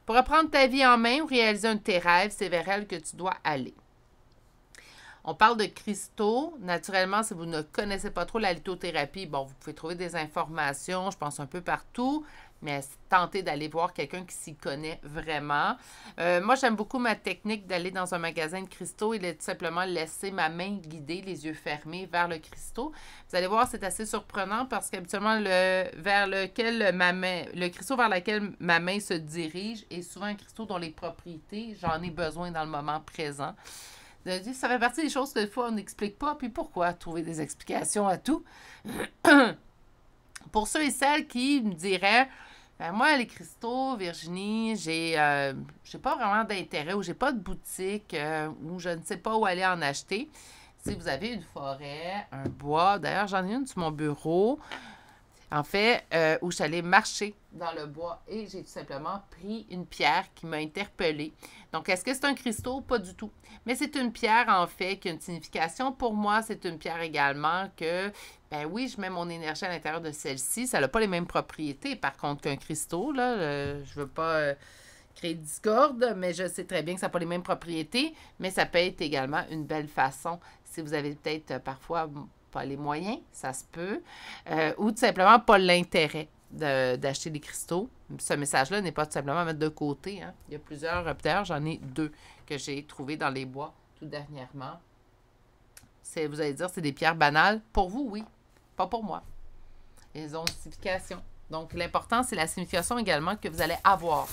Pour reprendre ta vie en main ou réaliser un de tes rêves, c'est vers elle que tu dois aller. On parle de cristaux. Naturellement, si vous ne connaissez pas trop la lithothérapie, bon, vous pouvez trouver des informations, je pense, un peu partout, mais tentez d'aller voir quelqu'un qui s'y connaît vraiment. Moi, j'aime beaucoup ma technique d'aller dans un magasin de cristaux et de tout simplement laisser ma main guider, les yeux fermés, vers le cristaux. Vous allez voir, c'est assez surprenant parce qu'habituellement, le cristaux vers lequel ma main se dirige est souvent un cristaux dont les propriétés, j'en ai besoin dans le moment présent. Ça fait partie des choses que des fois on n'explique pas. Puis pourquoi trouver des explications à tout? Pour ceux et celles qui me diraient, ben moi, les cristaux, Virginie, j'ai pas vraiment d'intérêt ou j'ai pas de boutique ou je ne sais pas où aller en acheter. Si vous avez une forêt, un bois, d'ailleurs, j'en ai une sur mon bureau, en fait, où je suis allée marcher dans le bois et j'ai tout simplement pris une pierre qui m'a interpellée. Donc, est-ce que c'est un cristaux? Pas du tout. Mais c'est une pierre, en fait, qui a une signification. Pour moi, c'est une pierre également que, ben oui, je mets mon énergie à l'intérieur de celle-ci. Ça n'a pas les mêmes propriétés, par contre, qu'un cristaux, là. Je veux pas créer de discorde, mais je sais très bien que ça n'a pas les mêmes propriétés. Mais ça peut être également une belle façon, si vous avez peut-être parfois pas les moyens, ça se peut, ou tout simplement pas l'intérêt d'acheter des cristaux. Ce message-là n'est pas tout simplement à mettre de côté. Hein. Il y a plusieurs, d'ailleurs, j'en ai 2 que j'ai trouvés dans les bois tout dernièrement. Vous allez dire, c'est des pierres banales. Pour vous, oui. Pas pour moi. Ils ont une signification. Donc, l'important, c'est la signification également que vous allez avoir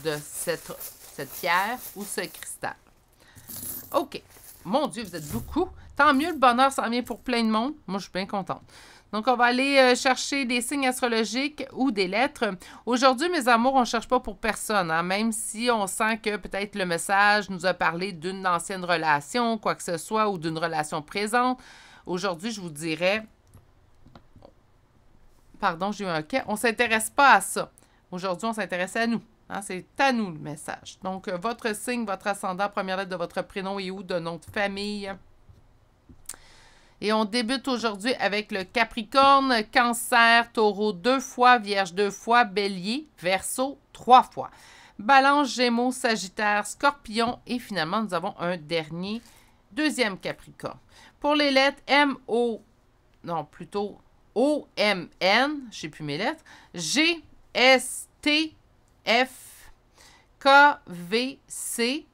de cette pierre ou ce cristal. OK. Mon Dieu, vous êtes beaucoup. Tant mieux, le bonheur s'en vient pour plein de monde. Moi, je suis bien contente. Donc, on va aller chercher des signes astrologiques ou des lettres. Aujourd'hui, mes amours, on ne cherche pas pour personne, hein, même si on sent que peut-être le message nous a parlé d'une ancienne relation, quoi que ce soit, ou d'une relation présente. Aujourd'hui, je vous dirais... Pardon, j'ai eu un quai. On ne s'intéresse pas à ça. Aujourd'hui, on s'intéresse à nous. Hein, c'est à nous le message. Donc, votre signe, votre ascendant, première lettre de votre prénom et ou de notre famille. Et on débute aujourd'hui avec le Capricorne, Cancer, Taureau 2 fois, Vierge 2 fois, Bélier, Verseau 3 fois. Balance, Gémeaux, Sagittaire, Scorpion et finalement, nous avons un dernier, deuxième Capricorne. Pour les lettres M-O, non, plutôt O-M-N, je ne sais plus mes lettres, G-S-T, F, K, V, C,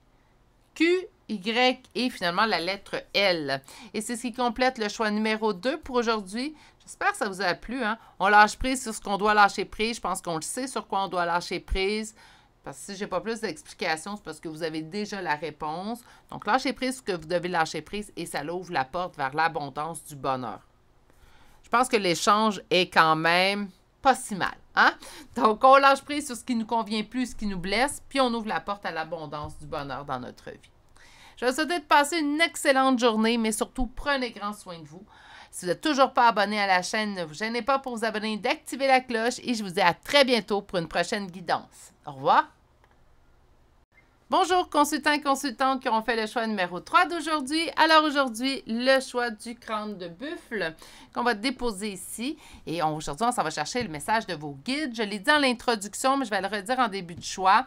Q, Y et finalement la lettre L. Et c'est ce qui complète le choix numéro 2 pour aujourd'hui. J'espère que ça vous a plu. Hein? On lâche prise sur ce qu'on doit lâcher prise. Je pense qu'on le sait sur quoi on doit lâcher prise. Parce que si je n'ai pas plus d'explications, c'est parce que vous avez déjà la réponse. Donc, lâchez prise sur ce que vous devez lâcher prise et ça l'ouvre la porte vers l'abondance du bonheur. Je pense que l'échange est quand même pas si mal. Hein? Donc, on lâche prise sur ce qui nous convient plus, ce qui nous blesse, puis on ouvre la porte à l'abondance du bonheur dans notre vie. Je vous souhaite de passer une excellente journée, mais surtout, prenez grand soin de vous. Si vous n'êtes toujours pas abonné à la chaîne, ne vous gênez pas pour vous abonner, d'activer la cloche et je vous dis à très bientôt pour une prochaine guidance. Au revoir! Bonjour consultants et consultantes qui ont fait le choix numéro 3 d'aujourd'hui. Alors aujourd'hui, le choix du crâne de buffle qu'on va déposer ici. Et aujourd'hui, on s'en va chercher le message de vos guides. Je l'ai dit en l'introduction, mais je vais le redire en début de choix.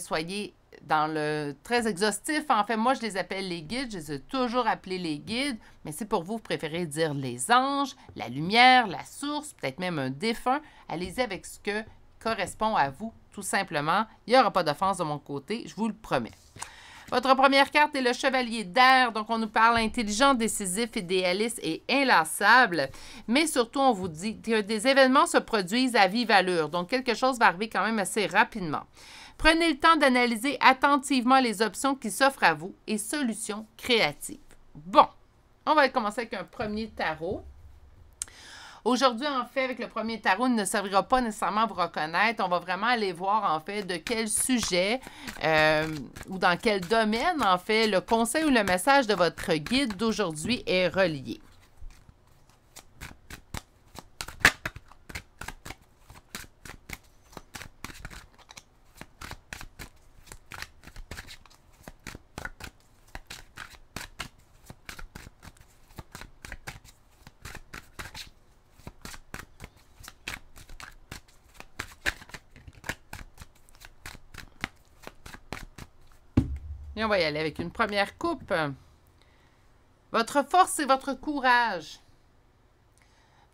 Soyez dans le très exhaustif. En fait, moi, je les appelle les guides. Je les ai toujours appelés les guides. Mais si pour vous, vous préférez dire les anges, la lumière, la source, peut-être même un défunt, allez-y avec ce que correspond à vous, tout simplement. Il n'y aura pas d'offense de mon côté, je vous le promets. Votre première carte est le chevalier d'air. Donc, on nous parle intelligent, décisif, idéaliste et inlassable. Mais surtout, on vous dit que des événements se produisent à vive allure. Donc, quelque chose va arriver quand même assez rapidement. Prenez le temps d'analyser attentivement les options qui s'offrent à vous et solutions créatives. Bon, on va commencer avec un premier tarot. Aujourd'hui, en fait, avec le premier tarot, il ne servira pas nécessairement à vous reconnaître. On va vraiment aller voir, en fait, de quel sujet ou dans quel domaine, en fait, le conseil ou le message de votre guide d'aujourd'hui est relié. Et on va y aller avec une première coupe. Votre force et votre courage.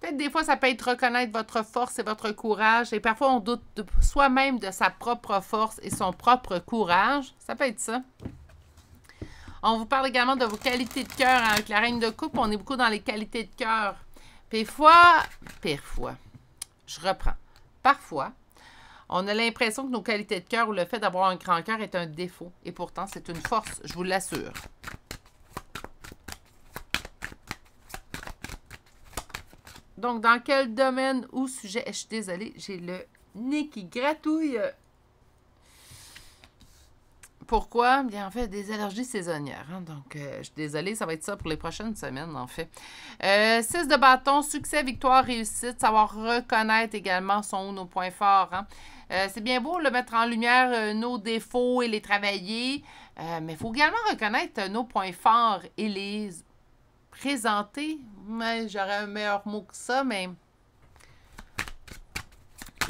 Peut-être des fois, ça peut être reconnaître votre force et votre courage. Et parfois, on doute de soi-même de sa propre force et son propre courage. Ça peut être ça. On vous parle également de vos qualités de cœur. Avec la reine de coupe, on est beaucoup dans les qualités de cœur. Parfois, on a l'impression que nos qualités de cœur ou le fait d'avoir un grand cœur est un défaut. Et pourtant, c'est une force, je vous l'assure. Donc, dans quel domaine ou sujet... Je suis désolée, j'ai le nez qui gratouille. Pourquoi? Bien, en fait, des allergies saisonnières. Hein? Donc, je suis désolée, ça va être ça pour les prochaines semaines, en fait. 6 de bâton, succès, victoire, réussite. Savoir reconnaître également sont nos points forts. Hein? C'est bien beau le mettre en lumière nos défauts et les travailler, mais il faut également reconnaître nos points forts et les présenter. J'aurais un meilleur mot que ça, mais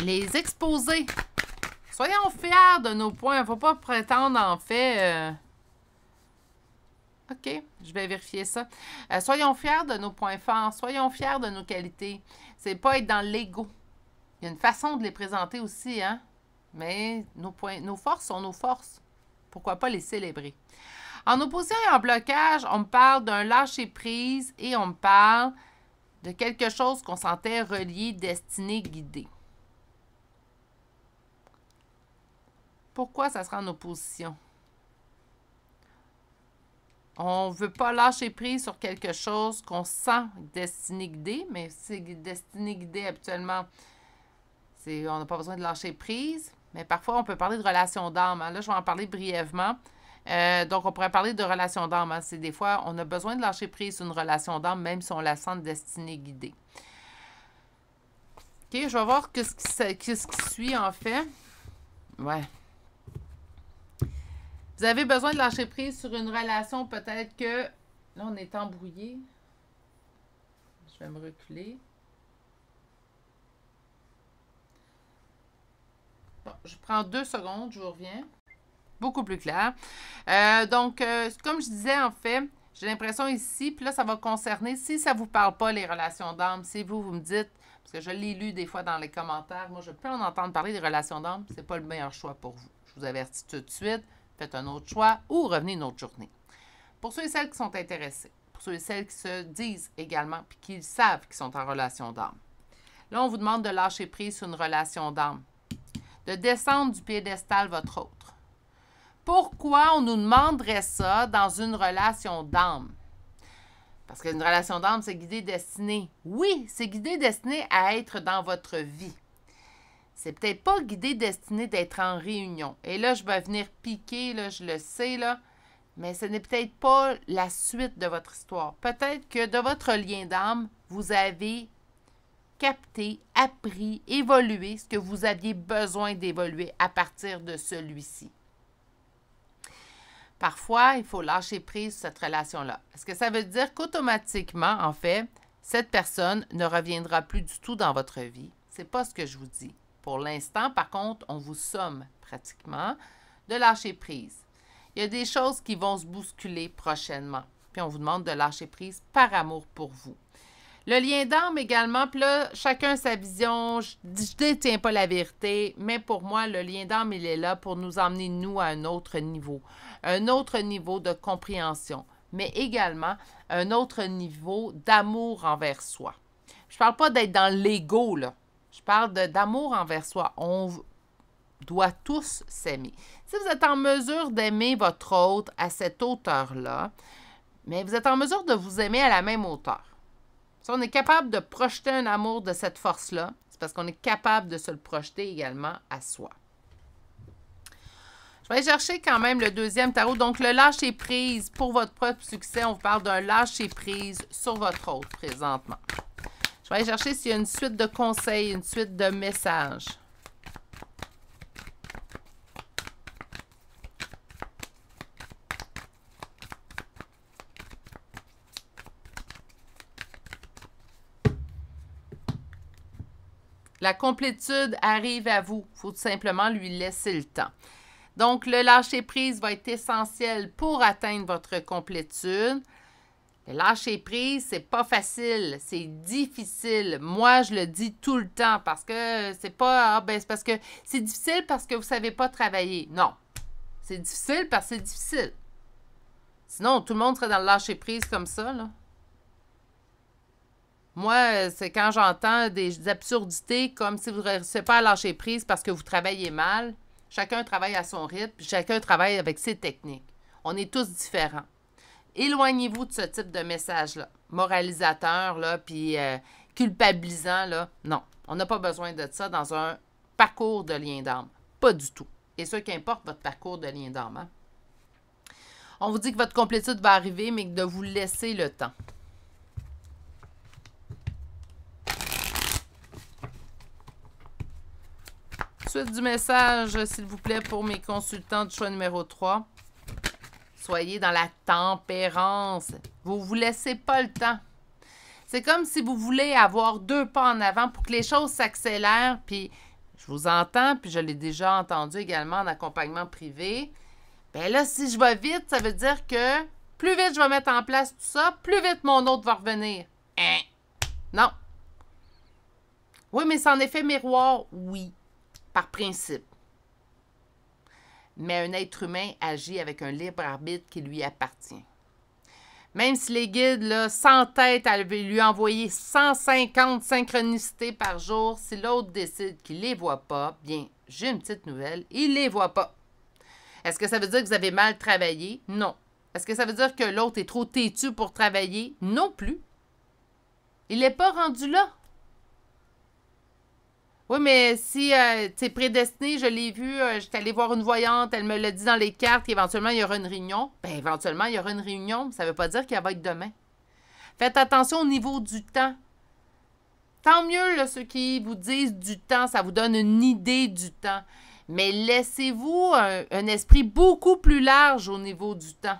les exposer. Soyons fiers de nos points. Il ne faut pas prétendre, en fait... OK, je vais vérifier ça. Soyons fiers de nos points forts. Soyons fiers de nos qualités. C'est pas être dans l'ego. Il y a une façon de les présenter aussi, hein? Mais nos forces sont nos forces. Pourquoi pas les célébrer? En opposition et en blocage, on me parle d'un lâcher-prise et on me parle de quelque chose qu'on sentait relié, destiné, guidé. Pourquoi ça sera en opposition? On ne veut pas lâcher prise sur quelque chose qu'on sent destiné guidé, mais c'est destiné guidé habituellement, on n'a pas besoin de lâcher prise. Mais parfois, on peut parler de relation d'âme. Là, je vais en parler brièvement. Donc, on pourrait parler de relation d'âme. C'est des fois, on a besoin de lâcher prise sur une relation d'âme, même si on la sent destinée guidée. OK, je vais voir qu'est-ce qui suit, en fait. Ouais. Vous avez besoin de lâcher prise sur une relation, peut-être que... Là, on est embrouillé. Je vais me reculer. Bon, je prends 2 secondes, je vous reviens. Beaucoup plus clair. Donc, comme je disais, en fait, j'ai l'impression ici, puis là, ça va concerner, si ça ne vous parle pas, les relations d'âme, si vous me dites, parce que je l'ai lu des fois dans les commentaires, moi, je peux en entendre parler des relations d'âme, ce n'est pas le meilleur choix pour vous. Je vous avertis tout de suite, faites un autre choix ou revenez une autre journée. Pour ceux et celles qui sont intéressés, pour ceux et celles qui se disent également, puis qui savent qu'ils sont en relation d'âme. Là, on vous demande de lâcher prise sur une relation d'âme, de descendre du piédestal votre autre. Pourquoi on nous demanderait ça dans une relation d'âme? Parce qu'une relation d'âme, c'est guidé destiné. Oui, c'est guidé destiné à être dans votre vie. C'est peut-être pas guidé destiné d'être en réunion. Et là, je vais venir piquer, là, je le sais, là, mais ce n'est peut-être pas la suite de votre histoire. Peut-être que de votre lien d'âme, vous avez capté, appris, évolué ce que vous aviez besoin d'évoluer à partir de celui-ci. Parfois, il faut lâcher prise sur cette relation-là. Est-ce que ça veut dire qu'automatiquement, en fait, cette personne ne reviendra plus du tout dans votre vie? Ce n'est pas ce que je vous dis. Pour l'instant, par contre, on vous somme pratiquement de lâcher prise. Il y a des choses qui vont se bousculer prochainement. Puis on vous demande de lâcher prise par amour pour vous. Le lien d'âme également, puis là, chacun sa vision, je ne détiens pas la vérité, mais pour moi, le lien d'âme, il est là pour nous emmener, nous, à un autre niveau de compréhension, mais également un autre niveau d'amour envers soi. Je ne parle pas d'être dans l'ego, là. Je parle d'amour envers soi. On doit tous s'aimer. Si vous êtes en mesure d'aimer votre autre à cette hauteur-là, mais vous êtes en mesure de vous aimer à la même hauteur. Si on est capable de projeter un amour de cette force-là, c'est parce qu'on est capable de se le projeter également à soi. Je vais aller chercher quand même le deuxième tarot. Donc, le lâcher-prise pour votre propre succès. On vous parle d'un lâcher-prise sur votre autre présentement. Je vais aller chercher s'il y a une suite de conseils, une suite de messages. La complétude arrive à vous. Il faut tout simplement lui laisser le temps. Donc, le lâcher-prise va être essentiel pour atteindre votre complétude. Le lâcher-prise, c'est pas facile, c'est difficile. Moi, je le dis tout le temps parce que c'est pas... c'est parce que c'est difficile parce que vous savez pas travailler. Non, c'est difficile parce que c'est difficile. Sinon, tout le monde serait dans le lâcher-prise comme ça, là. Moi, c'est quand j'entends des absurdités comme si vous ne réussissez pas à lâcher prise parce que vous travaillez mal. Chacun travaille à son rythme, puis chacun travaille avec ses techniques. On est tous différents. Éloignez-vous de ce type de message-là. Moralisateur, là, puis culpabilisant, là. Non, on n'a pas besoin de ça dans un parcours de lien d'âme. Pas du tout. Et ce qui importe, votre parcours de lien d'âme. Hein? On vous dit que votre complétude va arriver, mais de vous laisser le temps. Suite du message, s'il vous plaît, pour mes consultants du choix numéro 3. Soyez dans la tempérance. Vous ne vous laissez pas le temps. C'est comme si vous voulez avoir 2 pas en avant pour que les choses s'accélèrent. Puis, je vous entends, puis je l'ai déjà entendu également en accompagnement privé. Bien là, si je vais vite, ça veut dire que plus vite je vais mettre en place tout ça, plus vite mon autre va revenir. Non. Oui, mais c'est en effet miroir, oui. Par principe. Mais un être humain agit avec un libre arbitre qui lui appartient. Même si les guides là, s'entêtent à lui envoyer 150 synchronicités par jour, si l'autre décide qu'il ne les voit pas, bien, j'ai une petite nouvelle, il ne les voit pas. Est-ce que ça veut dire que vous avez mal travaillé? Non. Est-ce que ça veut dire que l'autre est trop têtu pour travailler? Non plus. Il n'est pas rendu là. Oui, mais si c'est prédestiné, je l'ai vu, je suis allée voir une voyante, elle me l'a dit dans les cartes, qu'éventuellement, il y aura une réunion. Bien, éventuellement, il y aura une réunion. Ça ne veut pas dire qu'elle va être demain. Faites attention au niveau du temps. Tant mieux, là, ceux qui vous disent du temps, ça vous donne une idée du temps. Mais laissez-vous un esprit beaucoup plus large au niveau du temps.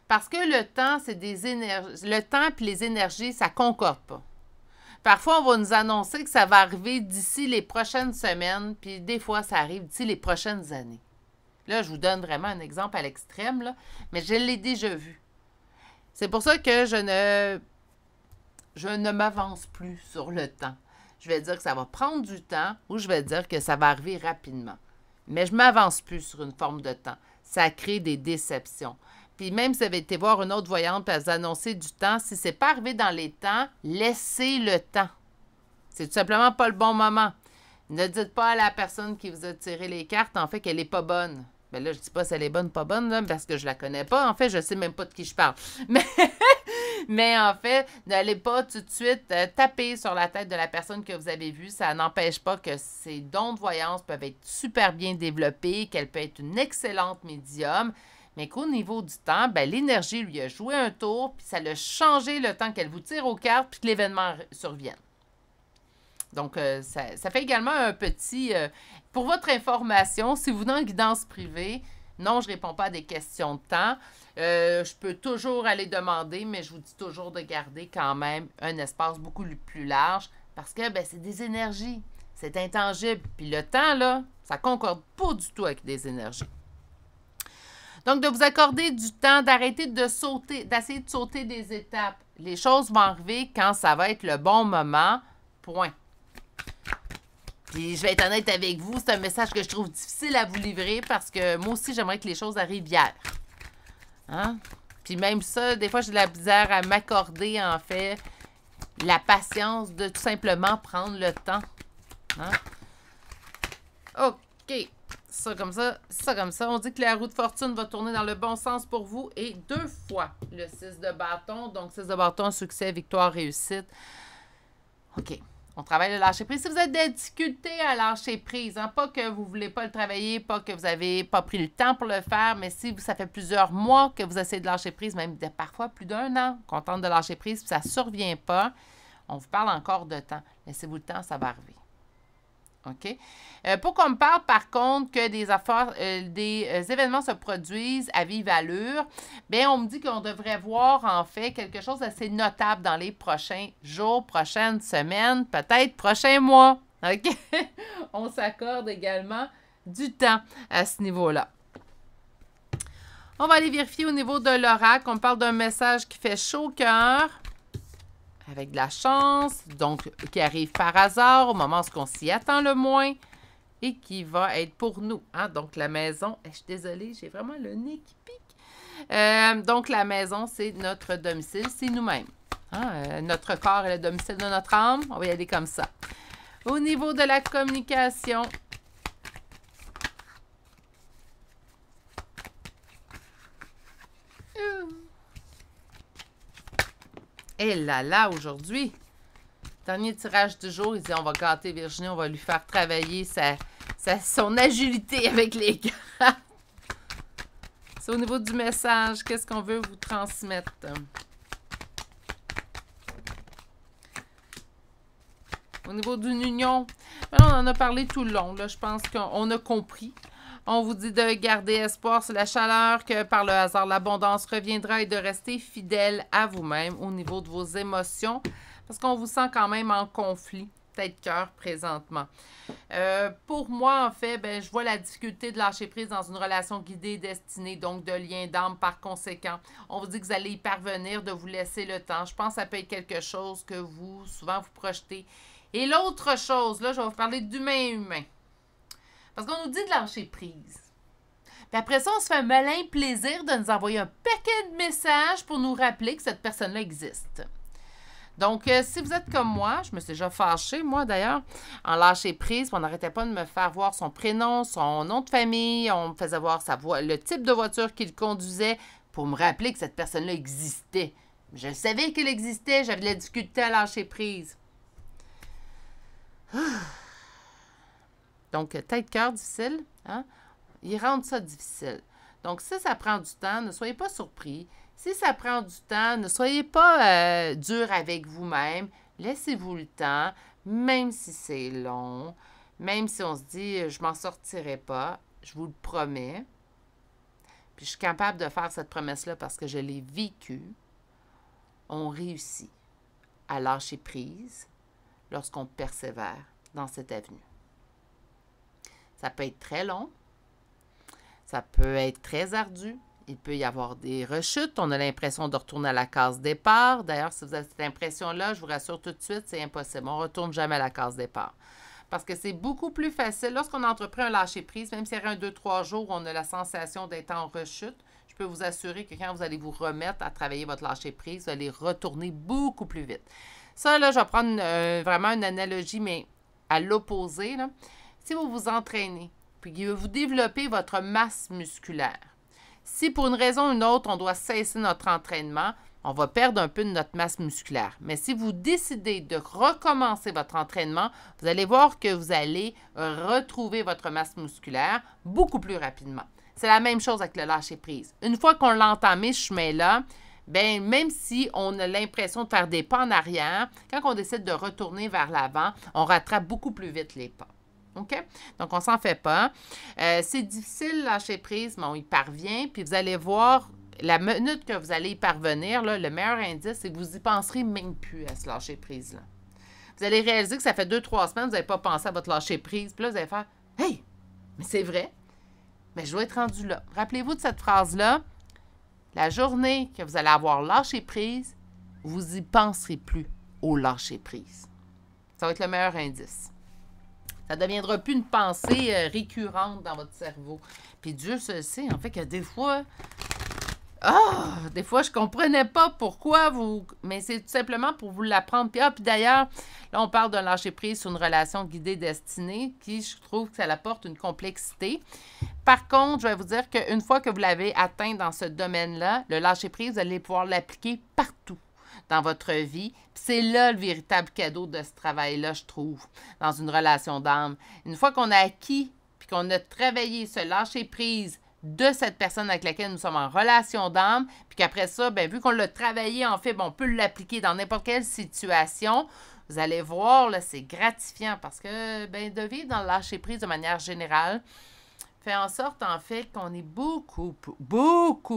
Parce que le temps, c'est des énergies. Le temps et les énergies, ça ne concorde pas. Parfois, on va nous annoncer que ça va arriver d'ici les prochaines semaines, puis des fois, ça arrive d'ici les prochaines années. Là, je vous donne vraiment un exemple à l'extrême, là, mais je l'ai déjà vu. C'est pour ça que je ne m'avance plus sur le temps. Je vais dire que ça va prendre du temps ou je vais dire que ça va arriver rapidement. Mais je ne m'avance plus sur une forme de temps. Ça crée des déceptions. Puis même si vous avez été voir une autre voyante et elle vous annoncer du temps, si ce n'est pas arrivé dans les temps, laissez le temps. C'est tout simplement pas le bon moment. Ne dites pas à la personne qui vous a tiré les cartes, en fait, qu'elle n'est pas bonne. Bien là, je ne dis pas si elle est bonne ou pas bonne, là, parce que je ne la connais pas. En fait, je ne sais même pas de qui je parle. Mais en fait, n'allez pas tout de suite taper sur la tête de la personne que vous avez vue. Ça n'empêche pas que ses dons de voyance peuvent être super bien développés, qu'elle peut être une excellente médium, mais qu'au niveau du temps, ben, l'énergie lui a joué un tour, puis ça l'a changé le temps qu'elle vous tire aux cartes, puis que l'événement survienne. Donc, ça fait également un petit... pour votre information, si vous venez en guidance privée, non, je ne réponds pas à des questions de temps. Je peux toujours aller demander, mais je vous dis toujours de garder quand même un espace beaucoup plus large parce que ben, c'est des énergies. C'est intangible. Puis le temps, là, ça ne concorde pas du tout avec des énergies. Donc, de vous accorder du temps, d'arrêter de sauter, d'essayer de sauter des étapes. Les choses vont arriver quand ça va être le bon moment. Point. Puis, je vais être honnête avec vous, c'est un message que je trouve difficile à vous livrer parce que moi aussi, j'aimerais que les choses arrivent hier. Hein? Puis même ça, des fois, j'ai de la misère à m'accorder, en fait, la patience de tout simplement prendre le temps. Hein? OK. Ça comme ça, ça comme ça. On dit que la roue de fortune va tourner dans le bon sens pour vous et 2 fois le 6 de bâton. Donc, 6 de bâton, succès, victoire, réussite. OK. On travaille le lâcher prise. Si vous avez des difficultés à lâcher prise, hein, pas que vous ne voulez pas le travailler, pas que vous n'avez pas pris le temps pour le faire, mais si ça fait plusieurs mois que vous essayez de lâcher prise, même parfois plus d'1 an, qu'on tente de lâcher prise, puis ça ne survient pas, on vous parle encore de temps. Laissez-vous le temps, ça va arriver. OK? Pour qu'on me parle, par contre, que des affaires, des événements se produisent à vive allure, bien, on me dit qu'on devrait voir, en fait, quelque chose d'assez notable dans les prochains jours, prochaines semaines, peut-être prochains mois. OK? On s'accorde également du temps à ce niveau-là. On va aller vérifier au niveau de l'oracle. On parle d'un message qui fait chaud au cœur. Avec de la chance, donc qui arrive par hasard au moment où on s'y attend le moins et qui va être pour nous. Hein? Donc, la maison, je suis désolée, j'ai vraiment le nez qui pique. Donc, la maison, c'est notre domicile, c'est nous-mêmes. Hein? Notre corps est le domicile de notre âme. On va y aller comme ça. Au niveau de la communication, et là, aujourd'hui, dernier tirage du jour, il dit on va gâter Virginie, on va lui faire travailler son agilité avec les cartes. C'est au niveau du message, qu'est-ce qu'on veut vous transmettre? Au niveau d'une union, on en a parlé tout le long, là, je pense qu'on a compris. On vous dit de garder espoir sur la chaleur, que par le hasard, l'abondance reviendra et de rester fidèle à vous-même au niveau de vos émotions, parce qu'on vous sent quand même en conflit, tête-cœur présentement. Pour moi, en fait, ben, je vois la difficulté de lâcher prise dans une relation guidée, destinée, donc de lien d'âme par conséquent. On vous dit que vous allez y parvenir, de vous laisser le temps. Je pense que ça peut être quelque chose que vous, souvent, vous projetez. Et l'autre chose, là, je vais vous parler d'humain-humain. Parce qu'on nous dit de lâcher prise. Puis après ça, on se fait un malin plaisir de nous envoyer un paquet de messages pour nous rappeler que cette personne-là existe. Donc, si vous êtes comme moi, je me suis déjà fâchée, moi d'ailleurs, en lâcher prise, on n'arrêtait pas de me faire voir son prénom, son nom de famille, on me faisait voir le type de voiture qu'il conduisait pour me rappeler que cette personne-là existait. Je savais qu'elle existait, j'avais de la difficulté à lâcher prise. Donc, tête-cœur difficile, hein? Ils rendent ça difficile. Donc, si ça prend du temps, ne soyez pas surpris. Si ça prend du temps, ne soyez pas dur avec vous-même. Laissez-vous le temps, même si c'est long, même si on se dit « je m'en sortirai pas », je vous le promets. Puis je suis capable de faire cette promesse-là parce que je l'ai vécue. On réussit à lâcher prise lorsqu'on persévère dans cette avenue. Ça peut être très long, ça peut être très ardu, il peut y avoir des rechutes, on a l'impression de retourner à la case départ. D'ailleurs, si vous avez cette impression-là, je vous rassure tout de suite, c'est impossible. On ne retourne jamais à la case départ. Parce que c'est beaucoup plus facile. Lorsqu'on entreprend un lâcher-prise, même s'il y a un 2-3 jours, on a la sensation d'être en rechute. Je peux vous assurer que quand vous allez vous remettre à travailler votre lâcher-prise, vous allez retourner beaucoup plus vite. Ça, là, je vais prendre vraiment une analogie, mais à l'opposé. Si vous vous entraînez, puis que vous développez votre masse musculaire, si pour une raison ou une autre, on doit cesser notre entraînement, on va perdre un peu de notre masse musculaire. Mais si vous décidez de recommencer votre entraînement, vous allez voir que vous allez retrouver votre masse musculaire beaucoup plus rapidement. C'est la même chose avec le lâcher-prise. Une fois qu'on l'a entamé ce chemin-là, bien, même si on a l'impression de faire des pas en arrière, quand on décide de retourner vers l'avant, on rattrape beaucoup plus vite les pas. OK? Donc, on ne s'en fait pas. C'est difficile lâcher prise, mais on y parvient. Puis, vous allez voir, la minute que vous allez y parvenir, là, le meilleur indice, c'est que vous n'y penserez même plus à ce lâcher prise-là. Vous allez réaliser que ça fait 2-3 semaines que vous n'avez pas pensé à votre lâcher prise. Puis là, vous allez faire « Hey, mais c'est vrai, mais je dois être rendu là. » Rappelez-vous de cette phrase-là. La journée que vous allez avoir lâché prise, vous n'y penserez plus au lâcher prise. Ça va être le meilleur indice. Ça ne deviendra plus une pensée récurrente dans votre cerveau. Puis Dieu se sait, en fait, que des fois, des fois, je ne comprenais pas pourquoi vous... Mais c'est tout simplement pour vous l'apprendre. Puis d'ailleurs, là, on parle d'un lâcher-prise sur une relation guidée destinée qui, je trouve que ça apporte une complexité. Par contre, je vais vous dire qu'une fois que vous l'avez atteint dans ce domaine-là, le lâcher-prise, vous allez pouvoir l'appliquer partout dans votre vie. Puis c'est là le véritable cadeau de ce travail-là, je trouve, dans une relation d'âme. Une fois qu'on a acquis, puis qu'on a travaillé ce lâcher-prise de cette personne avec laquelle nous sommes en relation d'âme, puis qu'après ça, bien, vu qu'on l'a travaillé, en fait, bien, on peut l'appliquer dans n'importe quelle situation. Vous allez voir, là, c'est gratifiant parce que, bien, de vivre dans le lâcher-prise de manière générale fait en sorte, en fait, qu'on est beaucoup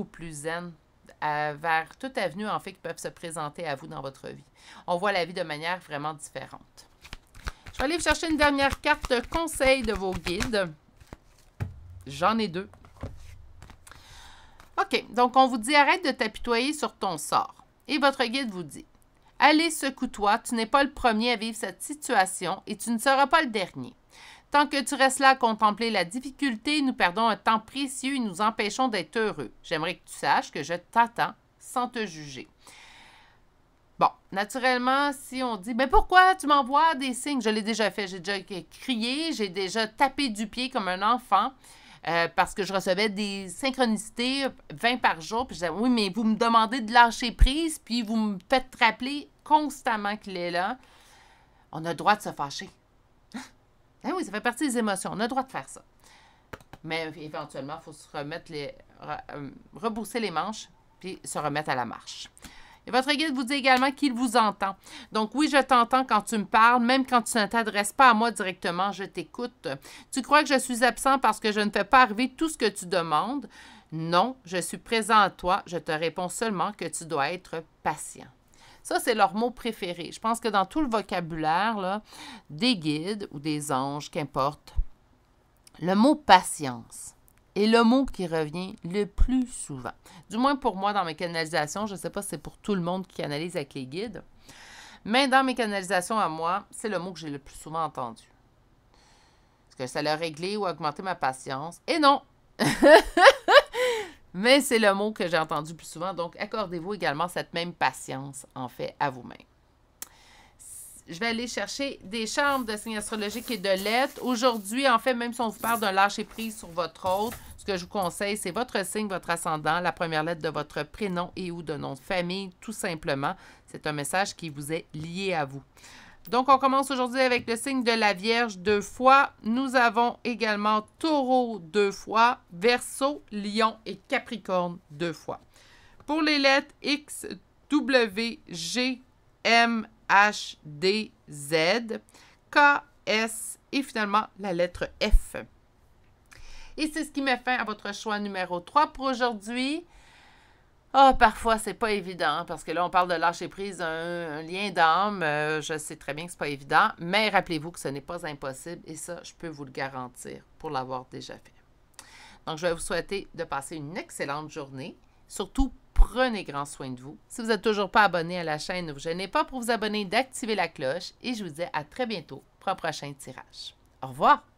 plus zen vers toute avenue, en fait, qui peuvent se présenter à vous dans votre vie. On voit la vie de manière vraiment différente. Je vais aller chercher une dernière carte conseil de vos guides. J'en ai 2. OK, donc on vous dit « Arrête de t'apitoyer sur ton sort ». Et votre guide vous dit « Allez, secoue-toi, tu n'es pas le premier à vivre cette situation et tu ne seras pas le dernier. Tant que tu restes là à contempler la difficulté, nous perdons un temps précieux et nous empêchons d'être heureux. J'aimerais que tu saches que je t'attends sans te juger. » Bon, naturellement, si on dit « Ben pourquoi tu m'envoies des signes? » Je l'ai déjà fait, j'ai déjà crié, j'ai déjà tapé du pied comme un enfant parce que je recevais des synchronicités 20 par jour. Puis je disais « Oui, mais vous me demandez de lâcher prise, puis vous me faites rappeler constamment qu'il est là. » On a le droit de se fâcher. Ah oui, ça fait partie des émotions. On a le droit de faire ça. Mais éventuellement, il faut se remettre rebousser les manches puis se remettre à la marche. Et votre guide vous dit également qu'il vous entend. Donc oui, je t'entends quand tu me parles, même quand tu ne t'adresses pas à moi directement, je t'écoute. Tu crois que je suis absent parce que je ne fais pas arriver tout ce que tu demandes? Non, je suis présent à toi. Je te réponds seulement que tu dois être patient. Ça, c'est leur mot préféré. Je pense que dans tout le vocabulaire là, des guides ou des anges, qu'importe, le mot « patience » est le mot qui revient le plus souvent. Du moins pour moi, dans mes canalisations, je ne sais pas si c'est pour tout le monde qui canalise avec les guides, mais dans mes canalisations à moi, c'est le mot que j'ai le plus souvent entendu. Est-ce que ça l'a réglé ou augmenté ma patience? Et non! Mais c'est le mot que j'ai entendu plus souvent, donc accordez-vous également cette même patience, en fait, à vous-même. je vais aller chercher des charmes de signes astrologiques et de lettres. Aujourd'hui, en fait, même si on vous parle d'un lâcher-prise sur votre autre, ce que je vous conseille, c'est votre signe, votre ascendant, la première lettre de votre prénom et ou de nom de famille, tout simplement. C'est un message qui vous est lié à vous. Donc, on commence aujourd'hui avec le signe de la Vierge 2 fois. Nous avons également Taureau 2 fois, Verseau, Lion et Capricorne 2 fois. Pour les lettres X, W, G, M, H, D, Z, K, S et finalement la lettre F. Et c'est ce qui met fin à votre choix numéro 3 pour aujourd'hui. Parfois, c'est pas évident parce que là, on parle de lâcher prise, un lien d'âme. Je sais très bien que c'est pas évident, mais rappelez-vous que ce n'est pas impossible et ça, je peux vous le garantir pour l'avoir déjà fait. Donc, je vais vous souhaiter de passer une excellente journée. Surtout, prenez grand soin de vous. Si vous n'êtes toujours pas abonné à la chaîne, ne vous gênez pas pour vous abonner, d'activer la cloche et je vous dis à très bientôt pour un prochain tirage. Au revoir!